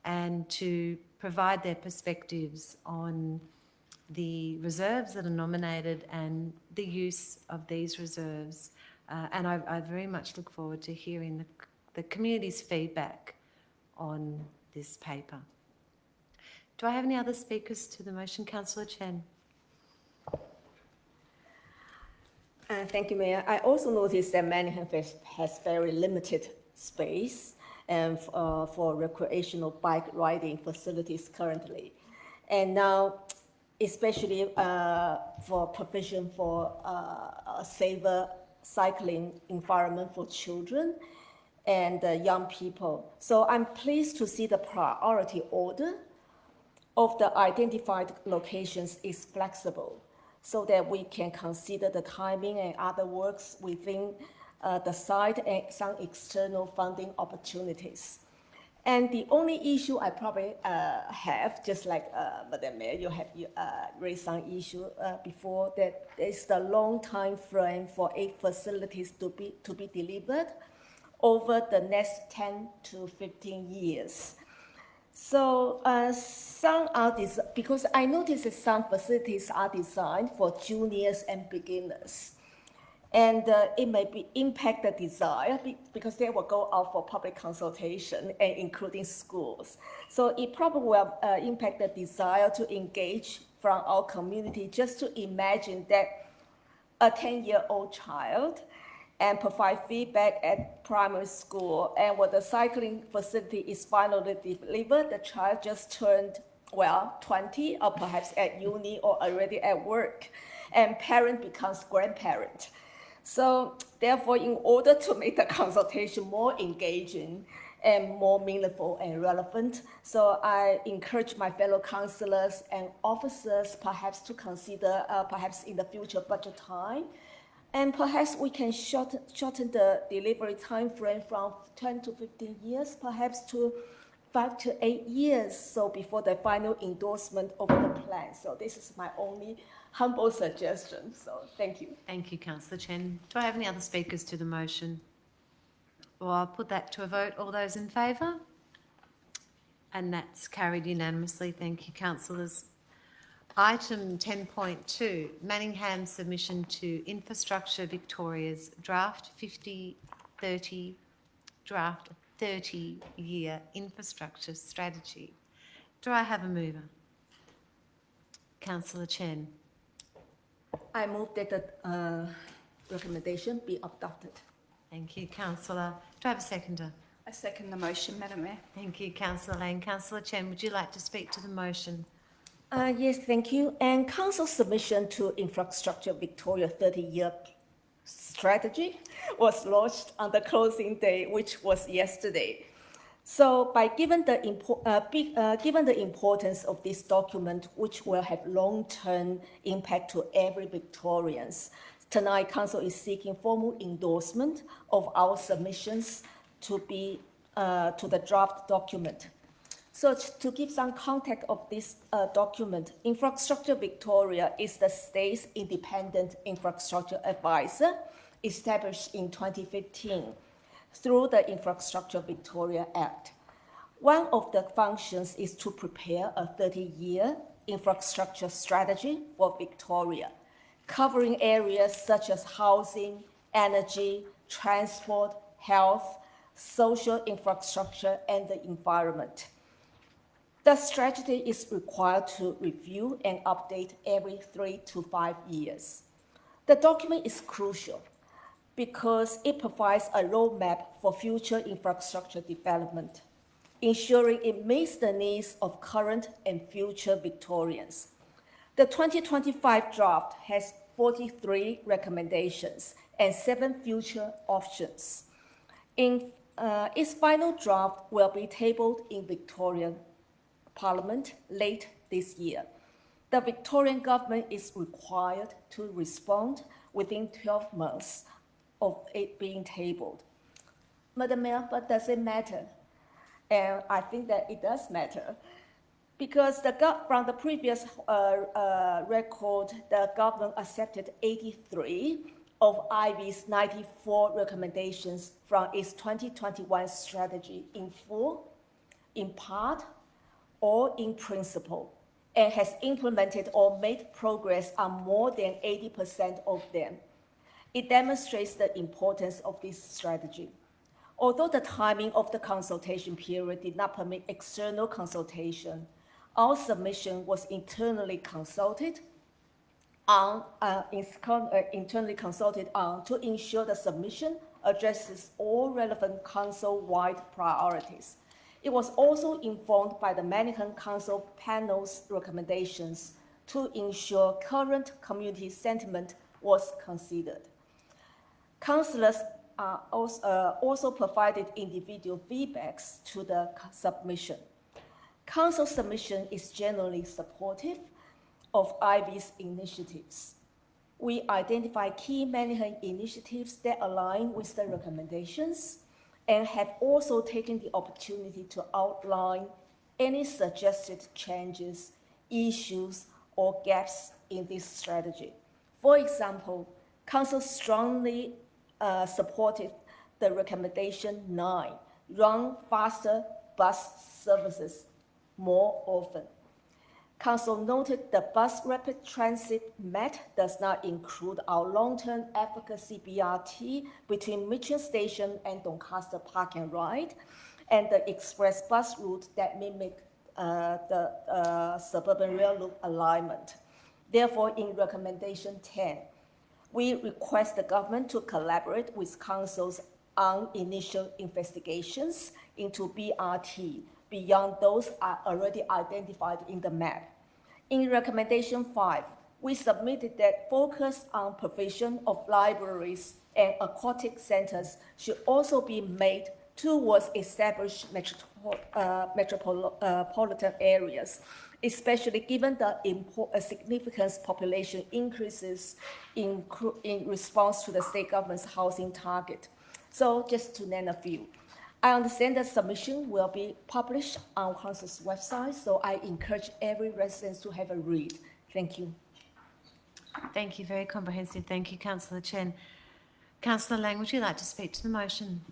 and to provide their perspectives on the reserves that are nominated and the use of these reserves. And I very much look forward to hearing the community's feedback on this paper. Do I have any other speakers to the motion? Councillor Chen. Thank you, Mayor. I also noticed that Manningham has very limited space for recreational bike riding facilities currently. And now, especially for provision for a safer cycling environment for children and young people. So I'm pleased to see the priority order of the identified locations is flexible, so that we can consider the timing and other works within the site and some external funding opportunities. And the only issue I probably have, just like Madam Mayor, you have raised some issue before, that is the long time frame for 8 facilities to be delivered. over the next 10 to 15 years. So some are because I noticed that some facilities are designed for juniors and beginners. And it may impact the desire because they will go out for public consultation, and including schools. So it probably will impact the desire to engage from our community. Just to imagine that a 10-year-old child and provide feedback at primary school, and when the cycling facility is finally delivered, the child just turned, 20 or perhaps at uni or already at work, and parent becomes grandparent. So therefore, in order to make the consultation more engaging and more meaningful and relevant, so I encourage my fellow councillors and officers perhaps to consider perhaps in the future budget time, and perhaps we can shorten the delivery time frame from 10 to 15 years, perhaps to 5 to 8 years, so before the final endorsement of the plan. So this is my only humble suggestion. So thank you. Thank you, Councillor Chen. Do I have any other speakers to the motion? Well, I'll put that to a vote. All those in favour? And that's carried unanimously. Thank you, councillors. Item 10.2, Manningham submission to Infrastructure Victoria's draft 30-year infrastructure strategy. Do I have a mover? Councillor Chen. I move that the recommendation be adopted. Thank you, Councillor. Do I have a seconder? I second the motion, Madam Mayor. Thank you, Councillor Lane. Councillor Chen, would you like to speak to the motion? Yes, thank you. And council submission to Infrastructure Victoria 30-year strategy was launched on the closing day, which was yesterday. So given the importance of this document, which will have long-term impact to every Victorians, tonight council is seeking formal endorsement of our submissions to the draft document. So to give some context of this document, Infrastructure Victoria is the state's independent infrastructure advisor established in 2015 through the Infrastructure Victoria Act. One of the functions is to prepare a 30-year infrastructure strategy for Victoria, covering areas such as housing, energy, transport, health, social infrastructure, and the environment. The strategy is required to review and update every 3 to 5 years. The document is crucial because it provides a roadmap for future infrastructure development, ensuring it meets the needs of current and future Victorians. The 2025 draft has 43 recommendations and 7 future options. Its final draft will be tabled in Victorian Parliament late this year. The Victorian government is required to respond within 12 months of it being tabled. Madam Mayor, but does it matter? And I think that it does matter because from the previous record, the government accepted 83 of IV's 94 recommendations from its 2021 strategy in full, in part, or in principle, and has implemented or made progress on more than 80% of them. It demonstrates the importance of this strategy. Although the timing of the consultation period did not permit external consultation, our submission was internally consulted on to ensure the submission addresses all relevant council-wide priorities. It was also informed by the Manningham Council panel's recommendations to ensure current community sentiment was considered. Councillors also provided individual feedbacks to the submission. Council submission is generally supportive of IV's initiatives. We identify key Manningham initiatives that align with the recommendations and have also taken the opportunity to outline any suggested changes, issues, or gaps in this strategy. For example, Council strongly supported the recommendation 9, run faster bus services more often. Council noted the bus rapid transit MET does not include our long-term advocacy BRT between Mitchell Station and Doncaster Park and Ride, and the express bus route that mimic the suburban rail loop alignment. Therefore, in recommendation 10, we request the government to collaborate with councils on initial investigations into BRT beyond those are already identified in the map. In recommendation 5, we submitted that focus on provision of libraries and aquatic centers should also be made towards established metropolitan areas, especially given the significant population increases in response to the state government's housing target. So just to name a few. I understand that submission will be published on Council's website, so I encourage every resident to have a read. Thank you. Thank you, very comprehensive. Thank you, Councillor Chen. Councillor Lang, would you like to speak to the motion?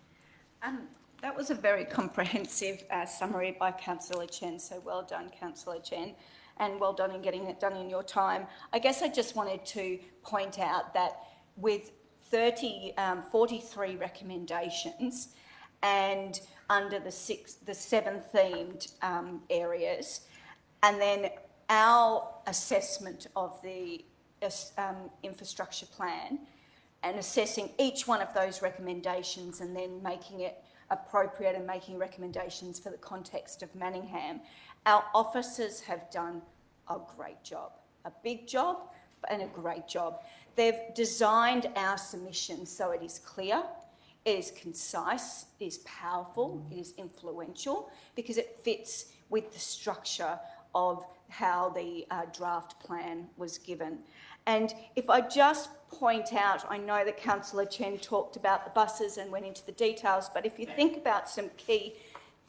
That was a very comprehensive summary by Councillor Chen, so well done, Councillor Chen, and well done in getting it done in your time. I guess I just wanted to point out that with 43 recommendations, and under the 7 themed areas, and then our assessment of the infrastructure plan and assessing each one of those recommendations and then making it appropriate and making recommendations for the context of Manningham, our officers have done a great job, a big job and a great job. They've designed our submission so it is clear, it is concise, it is powerful, it is influential, because it fits with the structure of how the draft plan was given. And if I just point out, I know that Councillor Chen talked about the buses and went into the details, but if you think about some key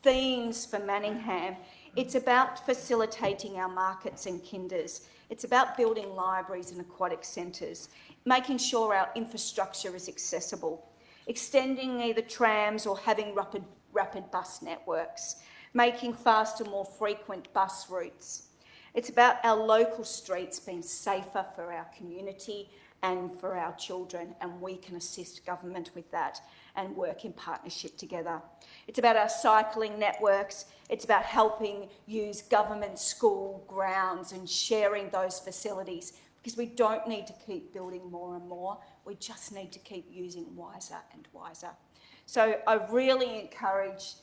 themes for Manningham, it's about facilitating our markets and kinders. It's about building libraries and aquatic centres, making sure our infrastructure is accessible, extending either trams or having rapid bus networks, making faster, more frequent bus routes. It's about our local streets being safer for our community and for our children, and we can assist government with that and work in partnership together. It's about our cycling networks. It's about helping use government school grounds and sharing those facilities, because we don't need to keep building more and more. We just need to keep using wiser and wiser. So I really encourage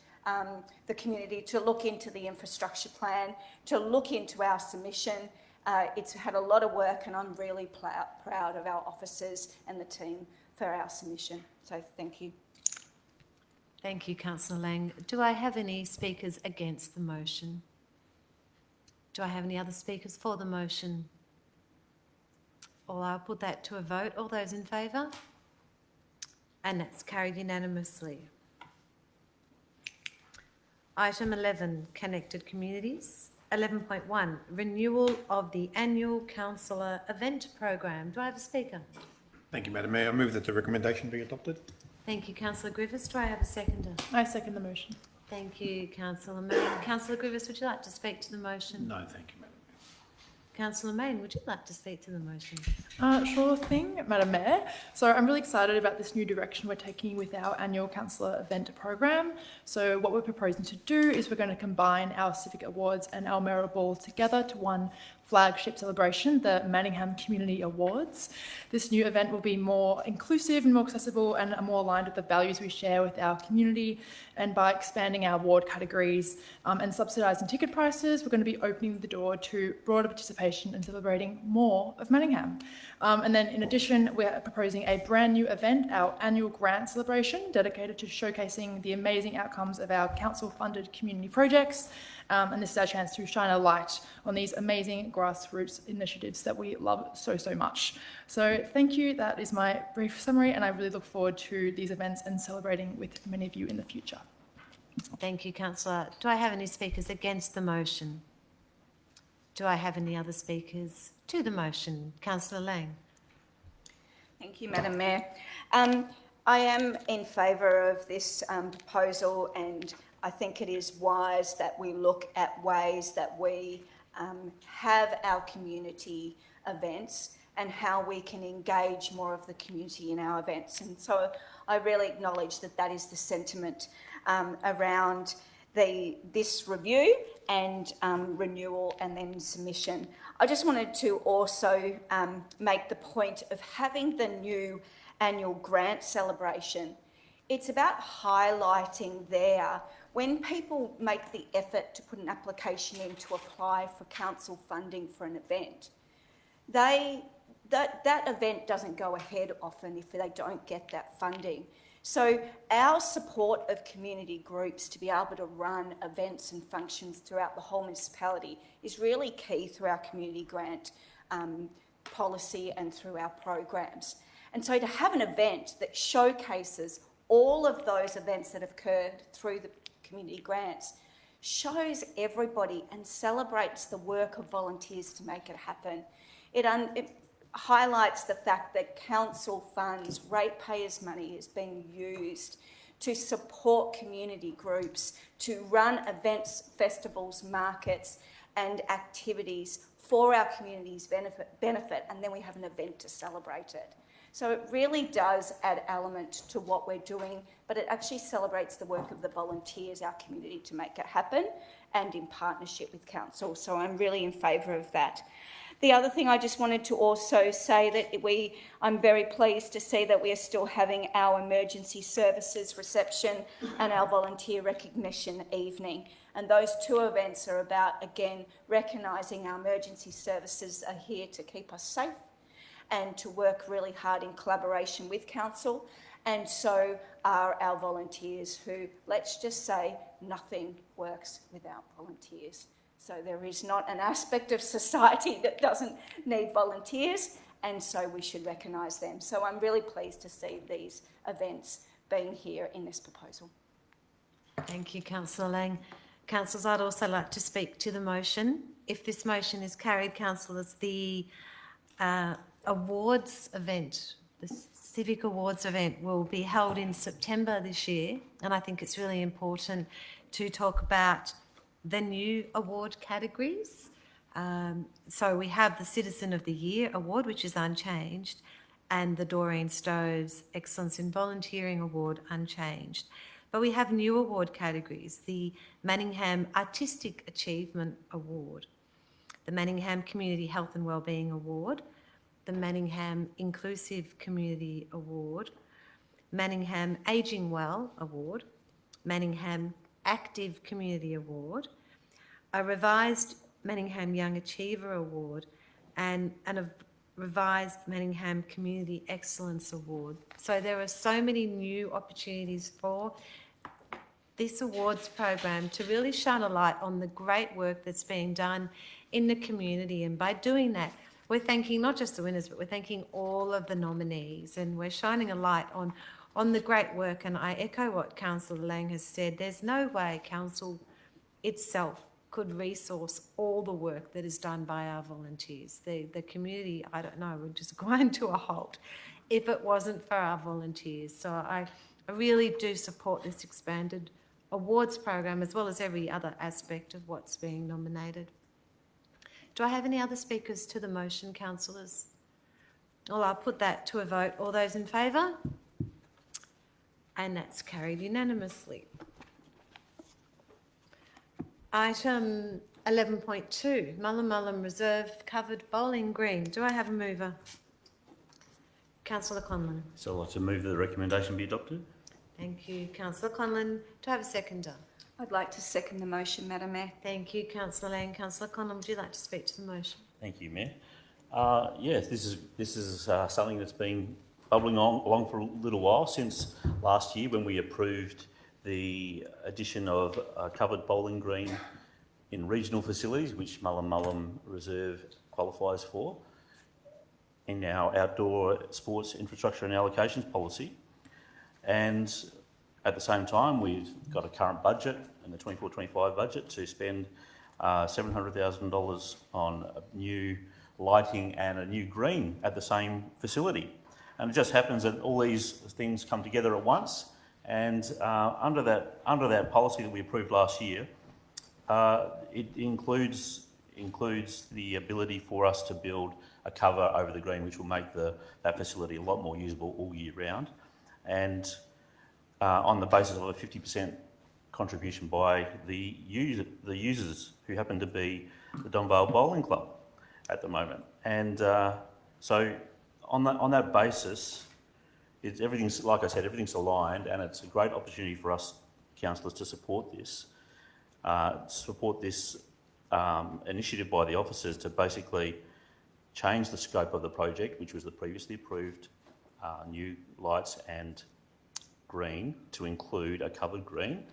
the community to look into the infrastructure plan, to look into our submission. It's had a lot of work, and I'm really proud of our officers and the team for our submission. So thank you. Thank you, Councillor Lang. Do I have any speakers against the motion? Do I have any other speakers for the motion? Or I'll put that to a vote. All those in favour? And that's carried unanimously. Item 11, Connected Communities. 11.1, Renewal of the Annual Councillor Event Program. Do I have a speaker? Thank you, Madam Mayor. I move that the recommendation be adopted. Thank you, Councillor Griffiths. Do I have a seconder? I second the motion. Thank you, Councillor Main. Councillor Griffiths, would you like to speak to the motion? No, thank you, Madam Mayor. Councillor Main, would you like to speak to the motion? Sure thing, Madam Mayor. So I'm really excited about this new direction we're taking with our annual councillor event program. So what we're proposing to do is we're going to combine our Civic Awards and our Mayoral Ball together to one flagship celebration, the Manningham Community Awards. This new event will be more inclusive and more accessible and more aligned with the values we share with our community. And by expanding our award categories and subsidising ticket prices, we're going to be opening the door to broader participation and celebrating more of Manningham. And then in addition, we're proposing a brand new event, our annual grant celebration, dedicated to showcasing the amazing outcomes of our council-funded community projects. And this is our chance to shine a light on these amazing grassroots initiatives that we love so, so much. So thank you. That is my brief summary, and I really look forward to these events and celebrating with many of you in the future. Thank you, Councillor. Do I have any speakers against the motion? Do I have any other speakers to the motion? Councillor Lang. Thank you, Madam Mayor. I am in favour of this proposal, and I think it is wise that we look at ways that we have our community events and how we can engage more of the community in our events. And so I really acknowledge that that is the sentiment around this review and renewal and then submission. I just wanted to also make the point of having the new annual grant celebration. It's about highlighting there when people make the effort to put an application in to apply for council funding for an event. That event doesn't go ahead often if they don't get that funding. So our support of community groups to be able to run events and functions throughout the whole municipality is really key through our community grant policy and through our programs. And so to have an event that showcases all of those events that have occurred through the community grants shows everybody and celebrates the work of volunteers to make it happen. It highlights the fact that council funds, ratepayers' money is being used to support community groups, to run events, festivals, markets and activities for our community's benefit, and then we have an event to celebrate it. So it really does add element to what we're doing, but it actually celebrates the work of the volunteers, our community, to make it happen, and in partnership with council. So I'm really in favour of that. The other thing I just wanted to also say that I'm very pleased to see that we are still having our emergency services reception and our volunteer recognition evening. And those two events are about, again, recognising our emergency services are here to keep us safe and to work really hard in collaboration with council. And so are our volunteers who, let's just say, nothing works without volunteers. So there is not an aspect of society that doesn't need volunteers, and so we should recognise them. So I'm really pleased to see these events being here in this proposal. Thank you, Councillor Lang. Councillors, I'd also like to speak to the motion. If this motion is carried, councillors, the awards event, the Civic Awards event, will be held in September this year, and I think it's really important to talk about the new award categories. So we have the Citizen of the Year Award, which is unchanged, and the Doreen Stoves Excellence in Volunteering Award, unchanged. But we have new award categories: the Manningham Artistic Achievement Award, the Manningham Community Health and Wellbeing Award, the Manningham Inclusive Community Award, Manningham Ageing Well Award, Manningham Active Community Award, a revised Manningham Young Achiever Award, and a revised Manningham Community Excellence Award. So there are so many new opportunities for this awards program to really shine a light on the great work that's being done in the community. And by doing that, we're thanking not just the winners, but we're thanking all of the nominees, and we're shining a light on the great work. And I echo what Councillor Lang has said. There's no way council itself could resource all the work that is done by our volunteers. The community, I don't know, would just grind to a halt if it wasn't for our volunteers. So I really do support this expanded awards program, as well as every other aspect of what's being nominated. Do I have any other speakers to the motion, councillors? Well, I'll put that to a vote. All those in favour? And that's carried unanimously. Item 11.2, Mullumbullen Reserve Covered Bowling Green. Do I have a mover? Councillor Conlon. So I'd like to move that the recommendation be adopted. Thank you, Councillor Conlon. Do I have a seconder? I'd like to second the motion, Madam Mayor. Thank you, Councillor Lang. Councillor Conlon, would you like to speak to the motion? Thank you, Mayor. Yes, this is something that's been bubbling along for a little while, since last year when we approved the addition of a covered bowling green in regional facilities, which Mullumbullen Reserve qualifies for, in our outdoor sports infrastructure and allocations policy. And at the same time, we've got a current budget in the 24-25 budget to spend $700,000 on new lighting and a new green at the same facility. And it just happens that all these things come together at once. And under that policy that we approved last year, it includes the ability for us to build a cover over the green, which will make that facility a lot more usable all year round. And on the basis of a 50% contribution by the users who happen to be the Donvale Bowling Club at the moment. And so on that basis, everything's, like I said, everything's aligned, and it's a great opportunity for us councillors to support this initiative by the officers to basically change the scope of the project, which was the previously approved new lights and green, to include a covered green,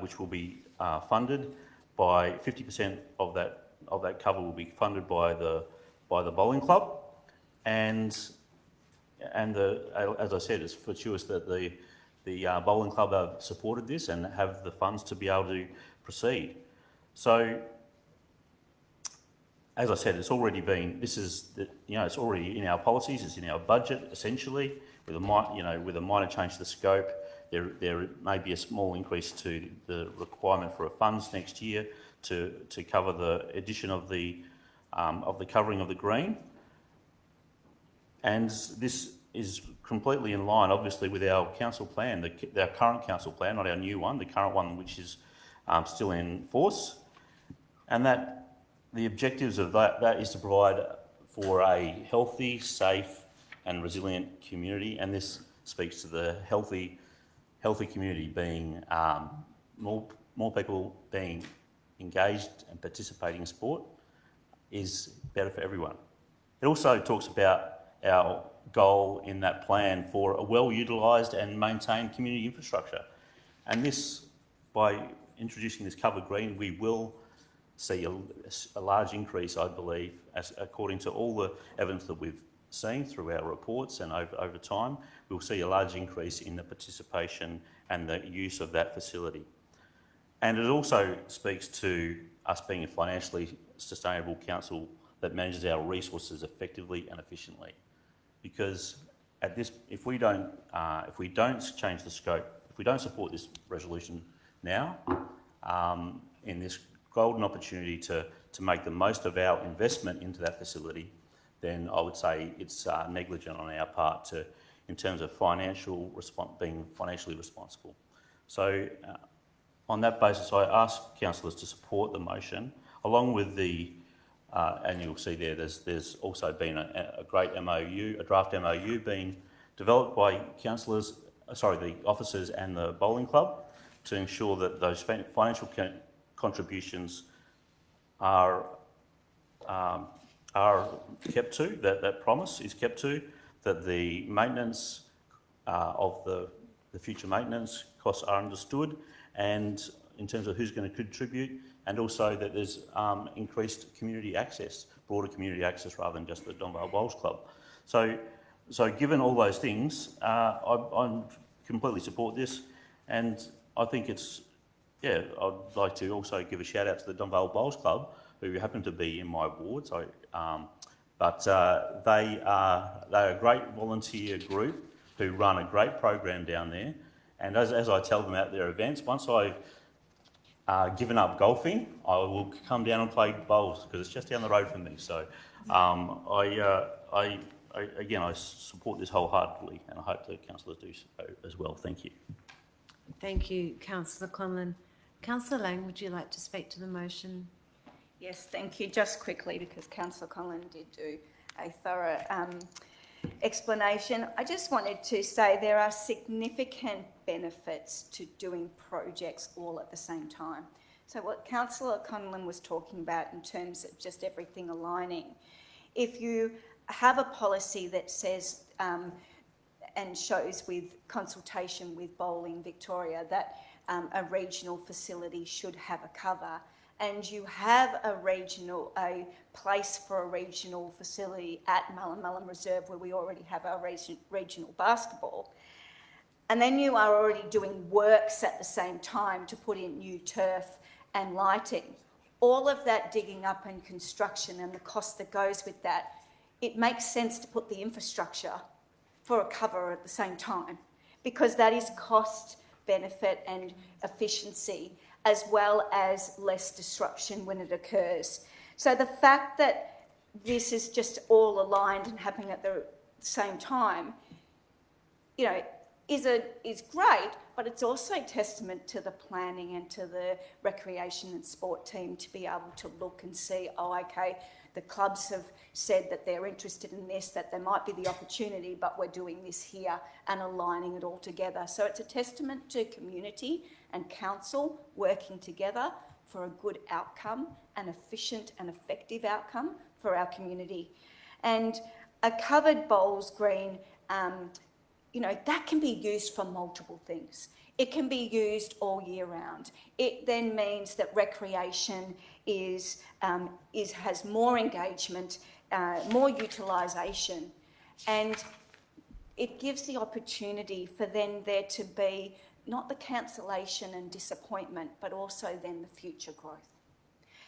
which will be funded by 50% of that cover will be funded by the bowling club, and as I said, it's fortuitous that the bowling club have supported this and have the funds to be able to proceed. So, as I said, it's already in our policies, it's in our budget essentially. With a minor change to the scope, there may be a small increase to the requirement for funds next year to cover the addition of the covering of the green, and this is completely in line, obviously, with our council plan, our current council plan, not our new one, the current one which is still in force, and that the objectives of that is to provide for a healthy, safe and resilient community, and this speaks to the healthy community being more people being engaged and participating in sport is better for everyone. It also talks about our goal in that plan for a well-utilised and maintained community infrastructure, and this, by introducing this covered green, we will see a large increase, I believe, according to all the evidence that we've seen through our reports and over time, we'll see a large increase in the participation and the use of that facility. And it also speaks to us being a financially sustainable council that manages our resources effectively and efficiently. Because if we don't change the scope, if we don't support this resolution now, in this golden opportunity to make the most of our investment into that facility, then I would say it's negligent on our part in terms of being financially responsible. So on that basis, I ask councillors to support the motion, along with and you'll see there's also been a great MOU, a draft MOU being developed by the officers and the bowling club to ensure that those financial contributions are kept to, that promise is kept to, that the maintenance of the future maintenance costs are understood, and in terms of who's going to contribute, and also that there's increased community access, broader community access rather than just the Donvale Bowls Club. So given all those things, I completely support this, and I think I'd like to also give a shout out to the Donvale Bowls Club, who happen to be in my ward. But they are a great volunteer group who run a great program down there. And as I tell them at their events, once I've given up golfing, I will come down and play bowls because it's just down the road from me. So I support this wholeheartedly, and I hope the councillors do so as well. Thank you. Thank you, Councillor Conlon. Councillor Lang, would you like to speak to the motion? Yes, thank you. Just quickly, because Councillor Conlon did do a thorough explanation. I just wanted to say there are significant benefits to doing projects all at the same time. So what Councillor Conlon was talking about in terms of just everything aligning, if you have a policy that says and shows with consultation with Bowling Victoria that a regional facility should have a cover, and you have a place for a regional facility at Mullumbimby Reserve where we already have our regional basketball, and then you are already doing works at the same time to put in new turf and lighting, all of that digging up and construction and the cost that goes with that, it makes sense to put the infrastructure for a cover at the same time, because that is cost, benefit and efficiency, as well as less disruption when it occurs. So the fact that this is just all aligned and happening at the same time, you know, is great, but it's also a testament to the planning and to the recreation and sport team to be able to look and see, oh, okay, the clubs have said that they're interested in this, that there might be the opportunity, but we're doing this here and aligning it all together. So it's a testament to community and council working together for a good outcome, an efficient and effective outcome for our community. And a covered bowls green, you know, that can be used for multiple things. It can be used all year round. It then means that recreation has more engagement, more utilisation, and it gives the opportunity for then there to be not the cancellation and disappointment, but also then the future growth.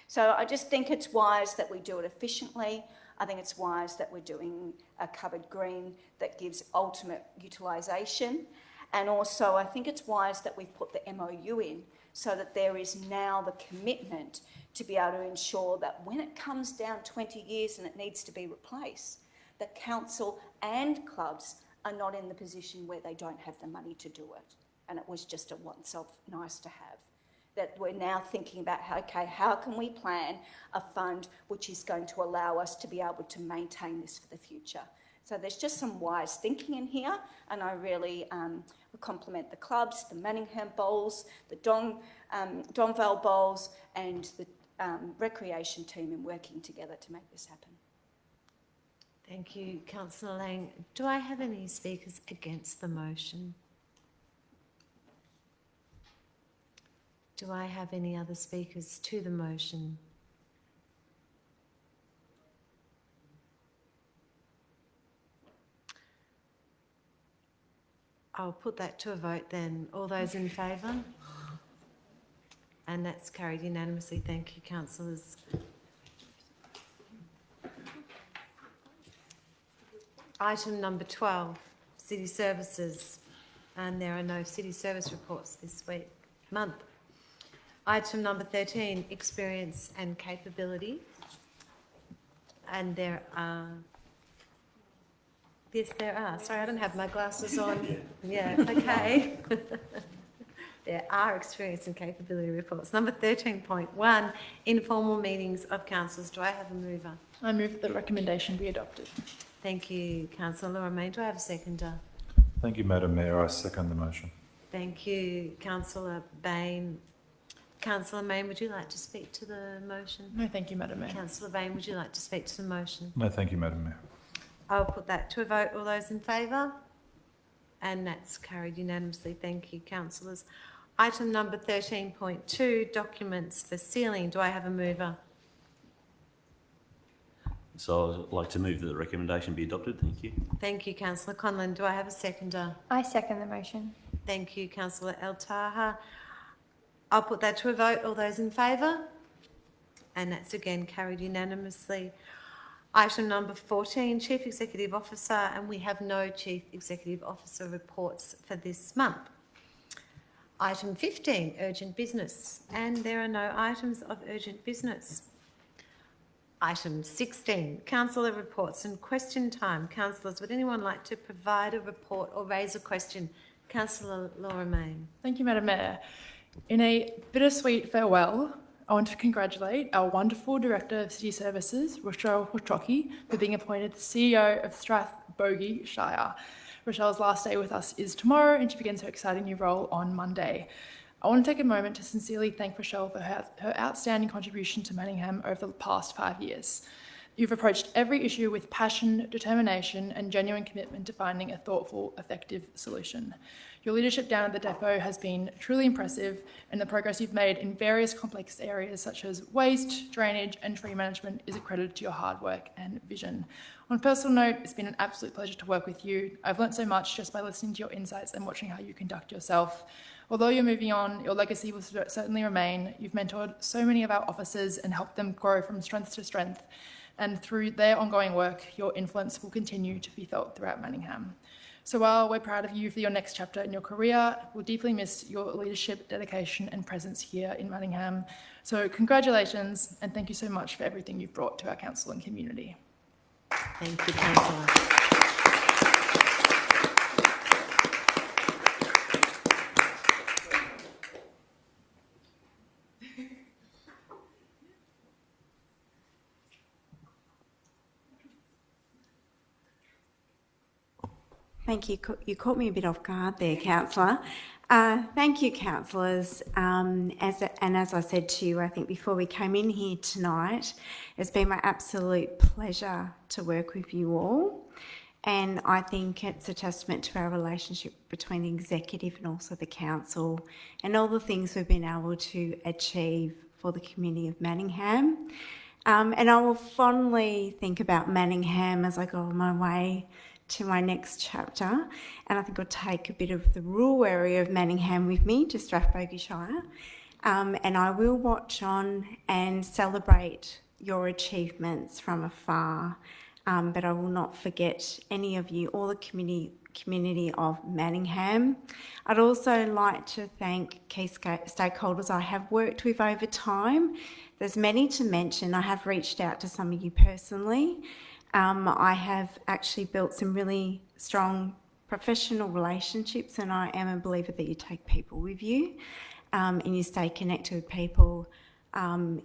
So I just think it's wise that we do it efficiently. I think it's wise that we're doing a covered green that gives ultimate utilisation. And also I think it's wise that we've put the MOU in so that there is now the commitment to be able to ensure that when it comes down 20 years and it needs to be replaced, that council and clubs are not in the position where they don't have the money to do it. And it was just a once-off nice to have. That we're now thinking about, okay, how can we plan a fund which is going to allow us to be able to maintain this for the future? So there's just some wise thinking in here, and I really compliment the clubs, the Manningham Bowls, the Donvale Bowls, and the recreation team in working together to make this happen. Thank you, Councillor Lang. Do I have any speakers against the motion? Do I have any other speakers to the motion? I'll put that to a vote then. All those in favour? And that's carried unanimously. Thank you, councillors. Item number 12, city services. And there are no city service reports this month. Item number 13, experience and capability. And there are, yes, there are. Sorry, I don't have my glasses on. Yeah, okay. There are experience and capability reports. Number 13.1, informal meetings of councillors. Do I have a mover? I move that the recommendation be adopted. Thank you, Councillor May. Do I have a seconder? Thank you, Madam Mayor. I second the motion. Thank you, Councillor Bain. Councillor Mayne, would you like to speak to the motion? No, thank you, Madam Mayor. Councillor Bain, would you like to speak to the motion? No, thank you, Madam Mayor. I'll put that to a vote. All those in favour? And that's carried unanimously. Thank you, councillors. Item number 13.2, documents for sealing. Do I have a mover? So I'd like to move that the recommendation be adopted. Thank you. Thank you, Councillor Conlon. Do I have a seconder? I second the motion. Thank you, Councillor El Taha. I'll put that to a vote. All those in favour? And that's again carried unanimously. Item number 14, Chief Executive Officer, and we have no Chief Executive Officer reports for this month. Item 15, urgent business, and there are no items of urgent business. Item 16, councillor reports and question time. Councillors, would anyone like to provide a report or raise a question? Councillor Laura Mayne. Thank you, Madam Mayor. In a bittersweet farewell, I want to congratulate our wonderful Director of City Services, Rochelle Hutrocky, for being appointed the CEO of Strathbogie Shire. Rochelle's last day with us is tomorrow, and she begins her exciting new role on Monday. I want to take a moment to sincerely thank Rochelle for her outstanding contribution to Manningham over the past 5 years. You've approached every issue with passion, determination, and genuine commitment to finding a thoughtful, effective solution. Your leadership down at the depot has been truly impressive, and the progress you've made in various complex areas such as waste, drainage, and tree management is a credit to your hard work and vision. On a personal note, it's been an absolute pleasure to work with you. I've learnt so much just by listening to your insights and watching how you conduct yourself. Although you're moving on, your legacy will certainly remain. You've mentored so many of our officers and helped them grow from strength to strength. And through their ongoing work, your influence will continue to be felt throughout Manningham. So while we're proud of you for your next chapter in your career, we'll deeply miss your leadership, dedication and presence here in Manningham. So congratulations and thank you so much for everything you've brought to our council and community. Thank you, Councillor. Thank you. You caught me a bit off guard there, Councillor. Thank you, councillors. As I said to you, I think before we came in here tonight, it's been my absolute pleasure to work with you all. And I think it's a testament to our relationship between the executive and also the council and all the things we've been able to achieve for the community of Manningham. And I will fondly think about Manningham as I go on my way to my next chapter, and I think I'll take a bit of the rural area of Manningham with me to Strathbogie Shire, and I will watch on and celebrate your achievements from afar, but I will not forget any of you, all the community of Manningham. I'd also like to thank key stakeholders I have worked with over time. There's many to mention. I have reached out to some of you personally. I have actually built some really strong professional relationships, and I am a believer that you take people with you and you stay connected with people, and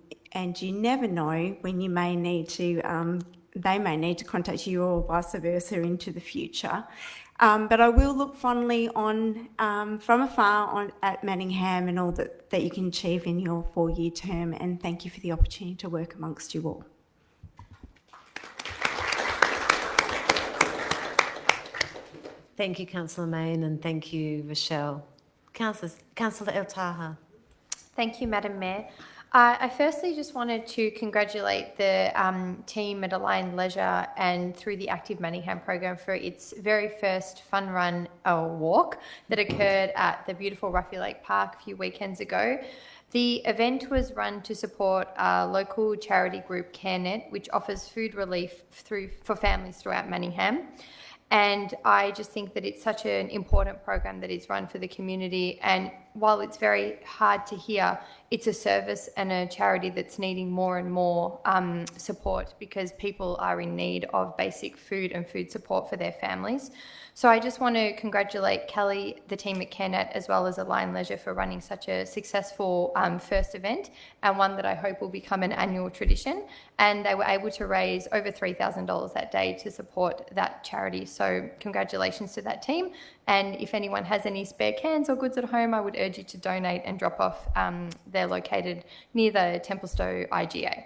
you never know when you may need to, they may need to contact you or vice versa into the future. But I will look fondly on from afar at Manningham and all that you can achieve in your 4-year term, and thank you for the opportunity to work amongst you all. Thank you, Councillor Mayne, and thank you, Rochelle. Councillor El Taha. Thank you, Madam Mayor. I firstly just wanted to congratulate the team at Aligned Leisure and through the Active Manningham program for its very first fun run or walk that occurred at the beautiful Ruffy Lake Park a few weekends ago. The event was run to support our local charity group CareNet, which offers food relief for families throughout Manningham. And I just think that it's such an important program that is run for the community. And while it's very hard to hear, it's a service and a charity that's needing more and more support because people are in need of basic food and food support for their families. So I just want to congratulate Kelly, the team at CareNet, as well as Aligned Leisure for running such a successful first event, and one that I hope will become an annual tradition. And they were able to raise over $3,000 that day to support that charity. So congratulations to that team. And if anyone has any spare cans or goods at home, I would urge you to donate and drop off. They're located near the Templestowe IGA.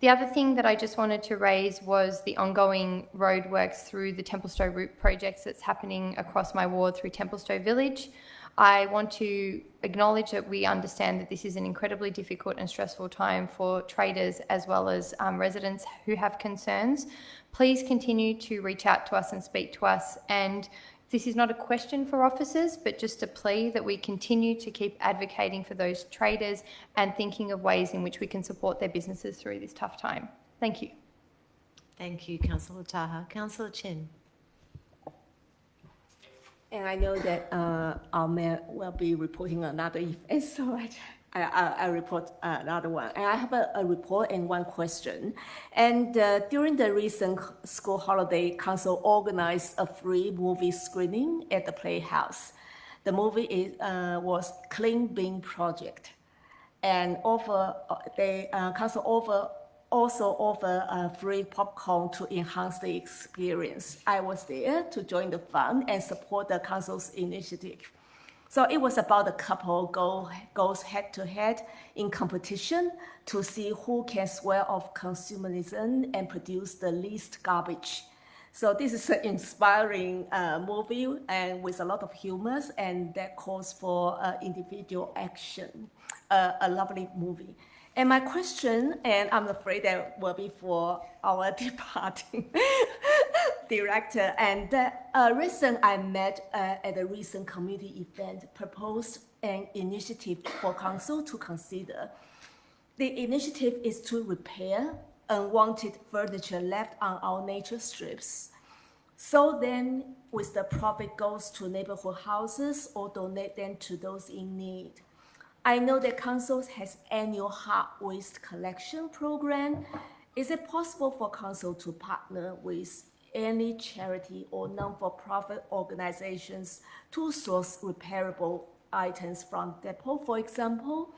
The other thing that I just wanted to raise was the ongoing roadworks through the Templestowe route projects that's happening across my ward through Templestowe Village. I want to acknowledge that we understand that this is an incredibly difficult and stressful time for traders as well as residents who have concerns. Please continue to reach out to us and speak to us. And this is not a question for officers, but just a plea that we continue to keep advocating for those traders and thinking of ways in which we can support their businesses through this tough time. Thank you. Thank you, Councillor Taha. Councillor Chin. And I know that our mayor will be reporting another event, so I report another one. And I have a report and one question. And during the recent school holiday, council organized a free movie screening at the Playhouse. The movie was Clean Bin Project. And council also offer free popcorn to enhance the experience. I was there to join the fun and support the council's initiative. So it was about a couple goes head to head in competition to see who can swear off consumerism and produce the least garbage. So this is an inspiring movie and with a lot of humor, and that calls for individual action. A lovely movie. And my question, and I'm afraid that will be for our departing director, and recent I met at a recent community event, proposed an initiative for council to consider. The initiative is to repair unwanted furniture left on our nature strips. So then, with the profit goes to neighborhood houses or donate them to those in need. I know that council has annual hard waste collection program. Is it possible for council to partner with any charity or non-for-profit organizations to source repairable items from depot, for example,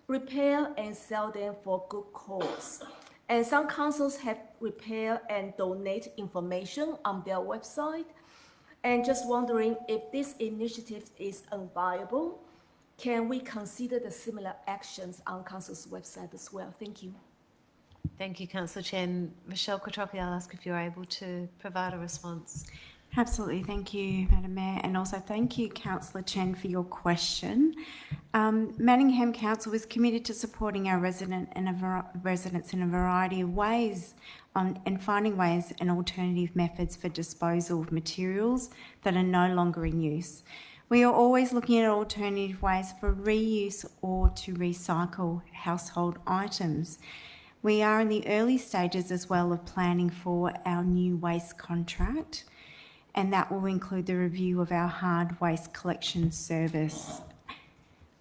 repair and sell them for good cause? And some councils have repair and donate information on their website. And just wondering if this initiative is unviable, can we consider the similar actions on council's website as well? Thank you. Thank you, Councillor Chen. Michelle Quattrocchi, I'll ask if you're able to provide a response. Absolutely. Thank you, Madam Mayor. And also thank you, Councillor Chen, for your question. Manningham Council is committed to supporting our residents in a variety of ways and finding ways and alternative methods for disposal of materials that are no longer in use. We are always looking at alternative ways for reuse or to recycle household items. We are in the early stages as well of planning for our new waste contract, and that will include the review of our hard waste collection service.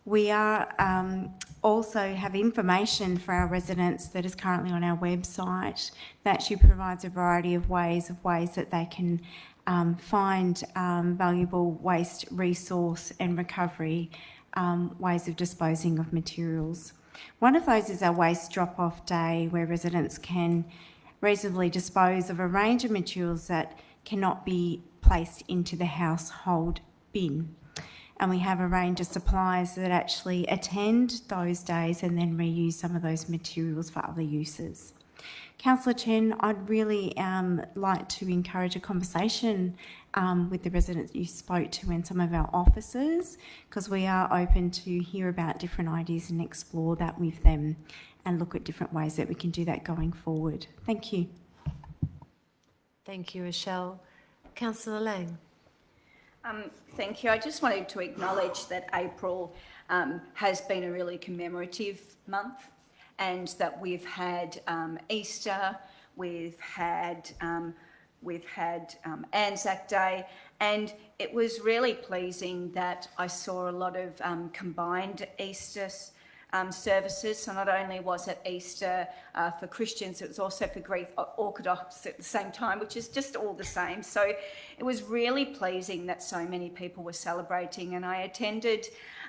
We are also have information for our residents that is currently on our website that actually provides a variety of ways that they can find valuable waste resource and recovery ways of disposing of materials. One of those is our waste drop-off day, where residents can reasonably dispose of a range of materials that cannot be placed into the household bin. And we have a range of suppliers that actually attend those days and then reuse some of those materials for other uses. Councillor Chen, I'd really like to encourage a conversation with the residents you spoke to and some of our officers, because we are open to hear about different ideas and explore that with them and look at different ways that we can do that going forward. Thank you. Thank you, Rochelle. Councillor Lang. Thank you. I just wanted to acknowledge that April has been a really commemorative month, and that we've had Easter, we've had Anzac Day, and it was really pleasing that I saw a lot of combined Easter services. So not only was it Easter for Christians, it was also for Greek Orthodox at the same time, which is just all the same. So it was really pleasing that so many people were celebrating, and I attended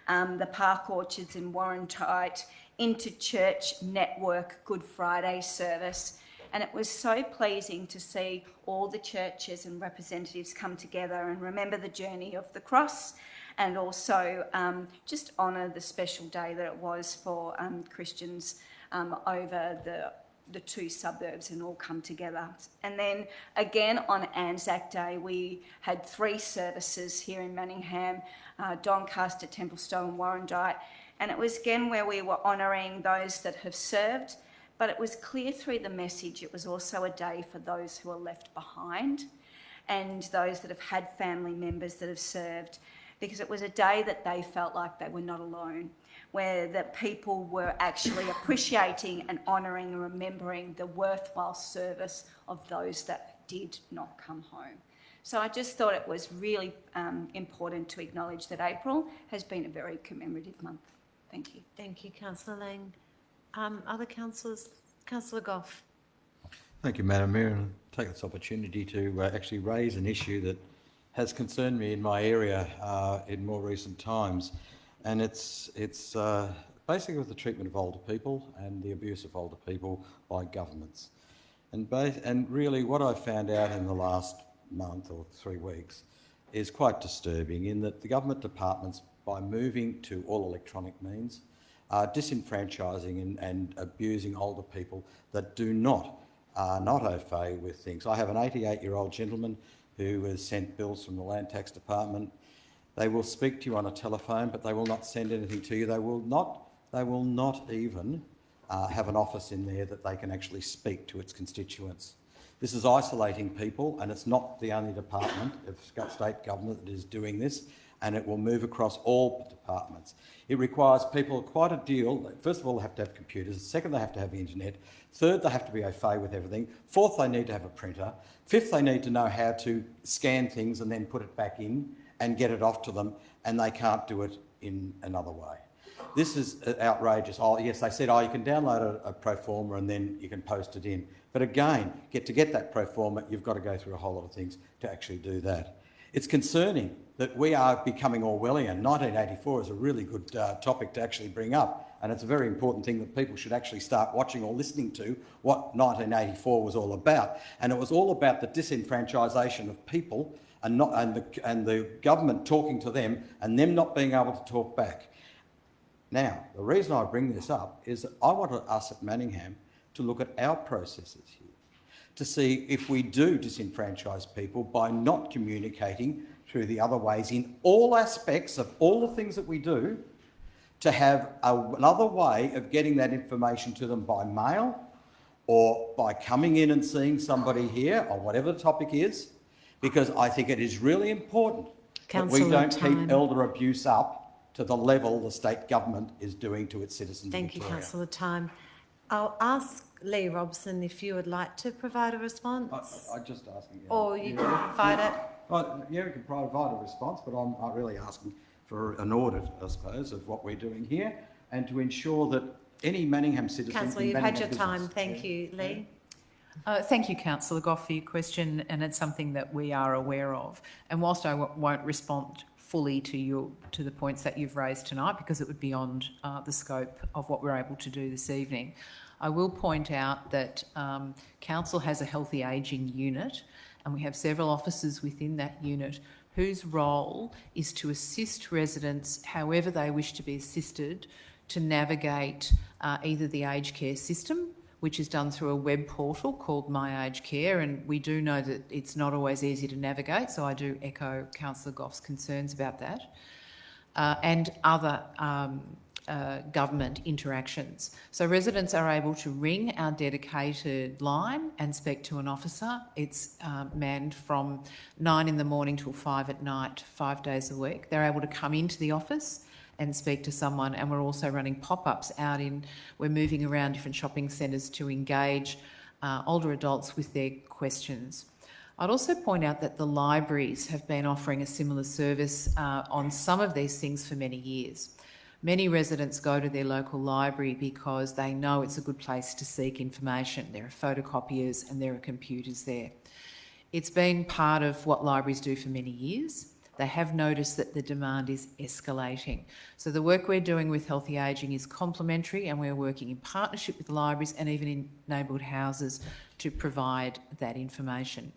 the Park Orchards in Warrandyte Interchurch Network Good Friday service, and it was so pleasing to see all the churches and representatives come together and remember the journey of the cross, and also just honour the special day that it was for Christians over the two suburbs, and all come together. And then again on Anzac Day, we had 3 services here in Manningham, Doncaster, Templestowe and Warrandyte. And it was again where we were honouring those that have served, but it was clear through the message it was also a day for those who are left behind and those that have had family members that have served, because it was a day that they felt like they were not alone, where the people were actually appreciating and honouring and remembering the worthwhile service of those that did not come home. So I just thought it was really important to acknowledge that April has been a very commemorative month. Thank you. Thank you, Councillor Lang. Other councillors? Councillor Goff. Thank you, Madam Mayor, and take this opportunity to actually raise an issue that has concerned me in my area in more recent times, and it's basically with the treatment of older people and the abuse of older people by governments. And really what I've found out in the last month or 3 weeks is quite disturbing, in that the government departments, by moving to all electronic means, are disenfranchising and abusing older people that are not au fait with things. I have an 88-year-old gentleman who has sent bills from the Land Tax Department. They will speak to you on a telephone, but they will not send anything to you. They will not even have an office in there that they can actually speak to its constituents. This is isolating people, and it's not the only department of state government that is doing this. and it will move across all departments. It requires people quite a deal. First of all, they have to have computers. Second, they have to have internet. Third, they have to be au fait with everything. Fourth, they need to have a printer. Fifth, they need to know how to scan things and then put it back in and get it off to them, and they can't do it in another way. This is outrageous. Oh, yes, they said, you can download a pro forma and then you can post it in. But again, to get that pro forma, you've got to go through a whole lot of things to actually do that. It's concerning that we are becoming Orwellian. 1984 is a really good topic to actually bring up, and it's a very important thing that people should actually start watching or listening to what 1984 was all about. And it was all about the disenfranchisation of people and the government talking to them and them not being able to talk back. Now, the reason I bring this up is that I want us at Manningham to look at our processes here, to see if we do disenfranchise people by not communicating through the other ways in all aspects of all the things that we do, to have another way of getting that information to them by mail or by coming in and seeing somebody here or whatever the topic is, because I think it is really important that we don't keep elder abuse up to the level the state government is doing to its citizens. Thank you, Victoria. Councillor Time. I'll ask Lee Robson if you would like to provide a response. I'm just asking. Or you can provide it. Well, yeah, we can provide a response, but I'm really asking for an audit, I suppose, of what we're doing here, and to ensure that any Manningham citizen... Councillor, you've had your time. Thank you. Lee? Thank you, Councillor Goff, for your question, and it's something that we are aware of. And whilst I won't respond fully to the points that you've raised tonight, because it would be beyond the scope of what we're able to do this evening, I will point out that Council has a healthy ageing unit, and we have several officers within that unit whose role is to assist residents however they wish to be assisted to navigate either the aged care system, which is done through a web portal called My Aged Care, and we do know that it's not always easy to navigate, so I do echo Councillor Goff's concerns about that, and other government interactions. So residents are able to ring our dedicated line and speak to an officer. It's manned from 9 in the morning till 5 at night, 5 days a week. They're able to come into the office and speak to someone, and we're also running pop-ups we're moving around different shopping centres to engage older adults with their questions. I'd also point out that the libraries have been offering a similar service on some of these things for many years. Many residents go to their local library because they know it's a good place to seek information. There are photocopiers and there are computers there. It's been part of what libraries do for many years. They have noticed that the demand is escalating. So the work we're doing with Healthy Ageing is complementary, and we're working in partnership with libraries and even in neighbourhood houses to provide that information.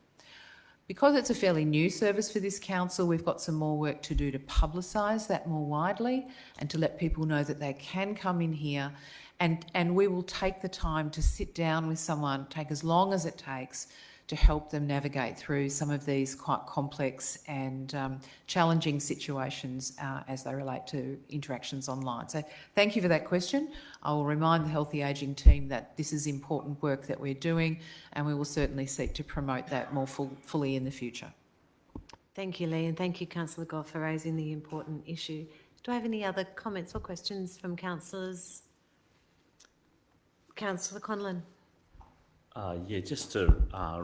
Because it's a fairly new service for this council, we've got some more work to do to publicise that more widely and to let people know that they can come in here, and we will take the time to sit down with someone, take as long as it takes, to help them navigate through some of these quite complex and challenging situations as they relate to interactions online. So thank you for that question. I will remind the Healthy Ageing team that this is important work that we're doing, and we will certainly seek to promote that more fully in the future. Thank you, Lee, and thank you, Councillor Goff, for raising the important issue. Do I have any other comments or questions from councillors? Councillor Conlon. Yeah, just to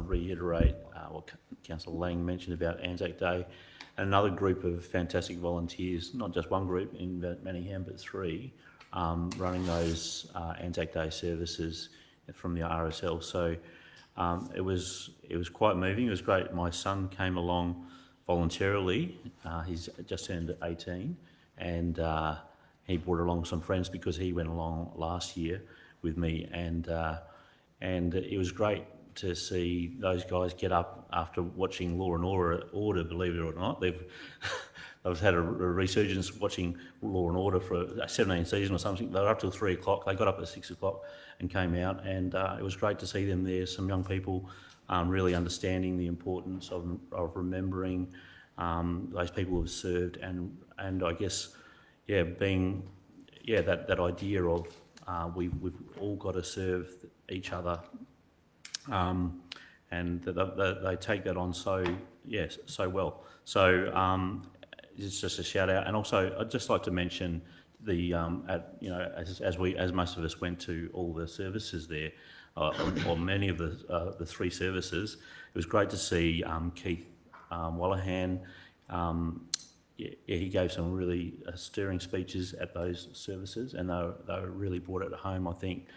reiterate what Councillor Lang mentioned about Anzac Day, another group of fantastic volunteers, not just one group in Manningham, but 3, running those Anzac Day services from the RSL. So it was quite moving. It was great. My son came along voluntarily. He's just turned 18, and he brought along some friends because he went along last year with me, and it was great to see those guys get up after watching Law and Order, believe it or not. They've had a resurgence watching Law and Order for a 17th season or something. They were up till 3 o'clock. They got up at 6 o'clock and came out, and it was great to see them there. Some young people really understanding the importance of remembering those people who have served, and I guess, that idea of we've all got to serve each other, and they take that on so well. So it's just a shout out. And also, I'd just like to mention the as most of us went to all the services there, or many of the three services, it was great to see Keith Wallahan. He gave some really stirring speeches at those services, and they really brought it home, I think,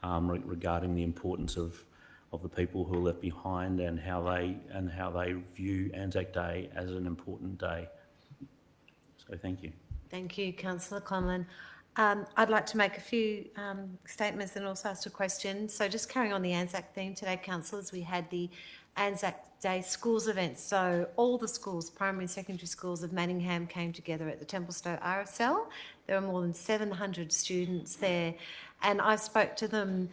regarding the importance of the people who are left behind and how they view Anzac Day as an important day. So thank you. Thank you, Councillor Conlon. I'd like to make a few statements and also ask a question. So just carrying on the Anzac theme today, councillors, we had the Anzac Day schools events. So all the schools, primary and secondary schools of Manningham, came together at the Templestowe RSL. There were more than 700 students there, and I spoke to them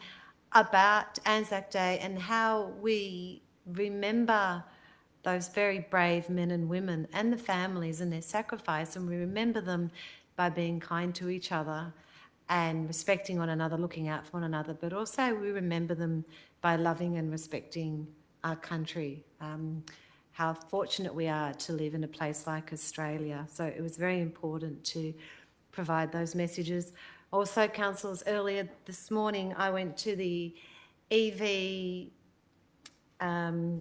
about Anzac Day and how we remember those very brave men and women and the families and their sacrifice, and we remember them by being kind to each other and respecting one another, looking out for one another, but also we remember them by loving and respecting our country, how fortunate we are to live in a place like Australia. So it was very important to provide those messages. Also, councillors, earlier this morning I went to the EV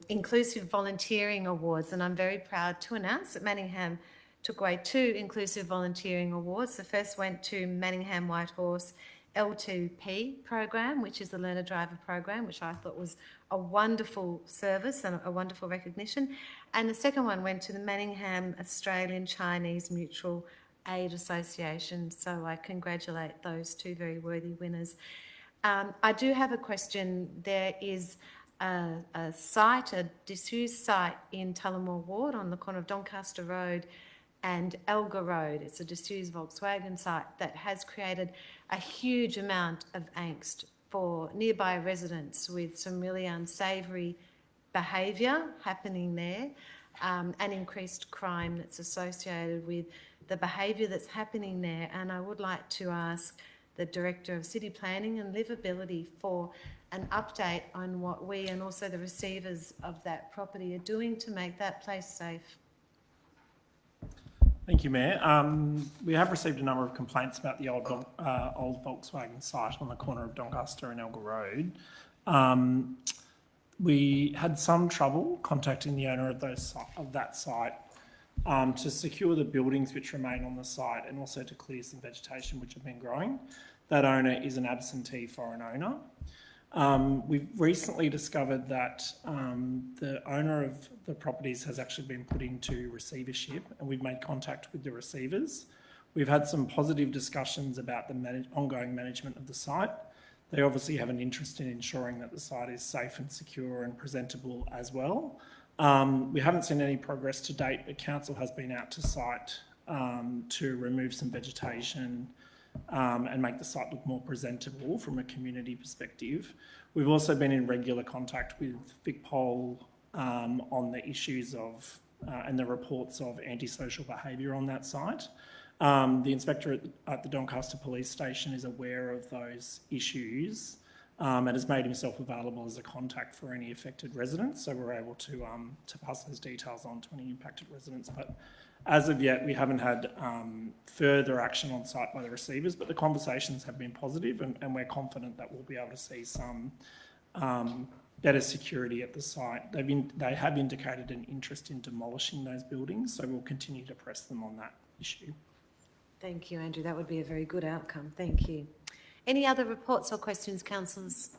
Inclusive Volunteering Awards, and I'm very proud to announce that Manningham took away 2 Inclusive Volunteering Awards. The first went to Manningham Whitehorse L2P program, which is the learner driver program, which I thought was a wonderful service and a wonderful recognition. And the second one went to the Manningham Australian Chinese Mutual Aid Association. So I congratulate those 2 very worthy winners. I do have a question. There is a site, a disused site in Tullamore Ward on the corner of Doncaster Road and Elgar Road. It's a disused Volkswagen site that has created a huge amount of angst for nearby residents, with some really unsavoury behaviour happening there, and increased crime that's associated with the behaviour that's happening there. And I would like to ask the Director of City Planning and Livability for an update on what we and also the receivers of that property are doing to make that place safe. Thank you, Mayor. We have received a number of complaints about the old Volkswagen site on the corner of Doncaster and Elgar Road. We had some trouble contacting the owner of that site to secure the buildings which remain on the site and also to clear some vegetation which have been growing. That owner is an absentee foreign owner. We've recently discovered that the owner of the properties has actually been put into receivership, and we've made contact with the receivers. We've had some positive discussions about the ongoing management of the site. They obviously have an interest in ensuring that the site is safe and secure and presentable as well. We haven't seen any progress to date, but council has been out to site to remove some vegetation and make the site look more presentable from a community perspective. We've also been in regular contact with VicPol on the issues of and the reports of antisocial behaviour on that site. The inspector at the Doncaster Police Station is aware of those issues and has made himself available as a contact for any affected residents, so we're able to pass those details on to any impacted residents. But as of yet, we haven't had further action on site by the receivers, but the conversations have been positive, and we're confident that we'll be able to see some better security at the site. They have indicated an interest in demolishing those buildings, so we'll continue to press them on that issue. Thank you, Andrew. That would be a very good outcome. Thank you. Any other reports or questions, councillors?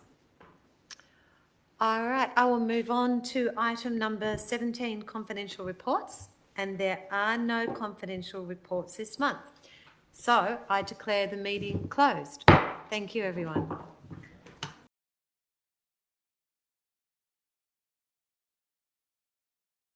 All right, I will move on to item number 17, confidential reports. And there are no confidential reports this month. So I declare the meeting closed. Thank you, everyone.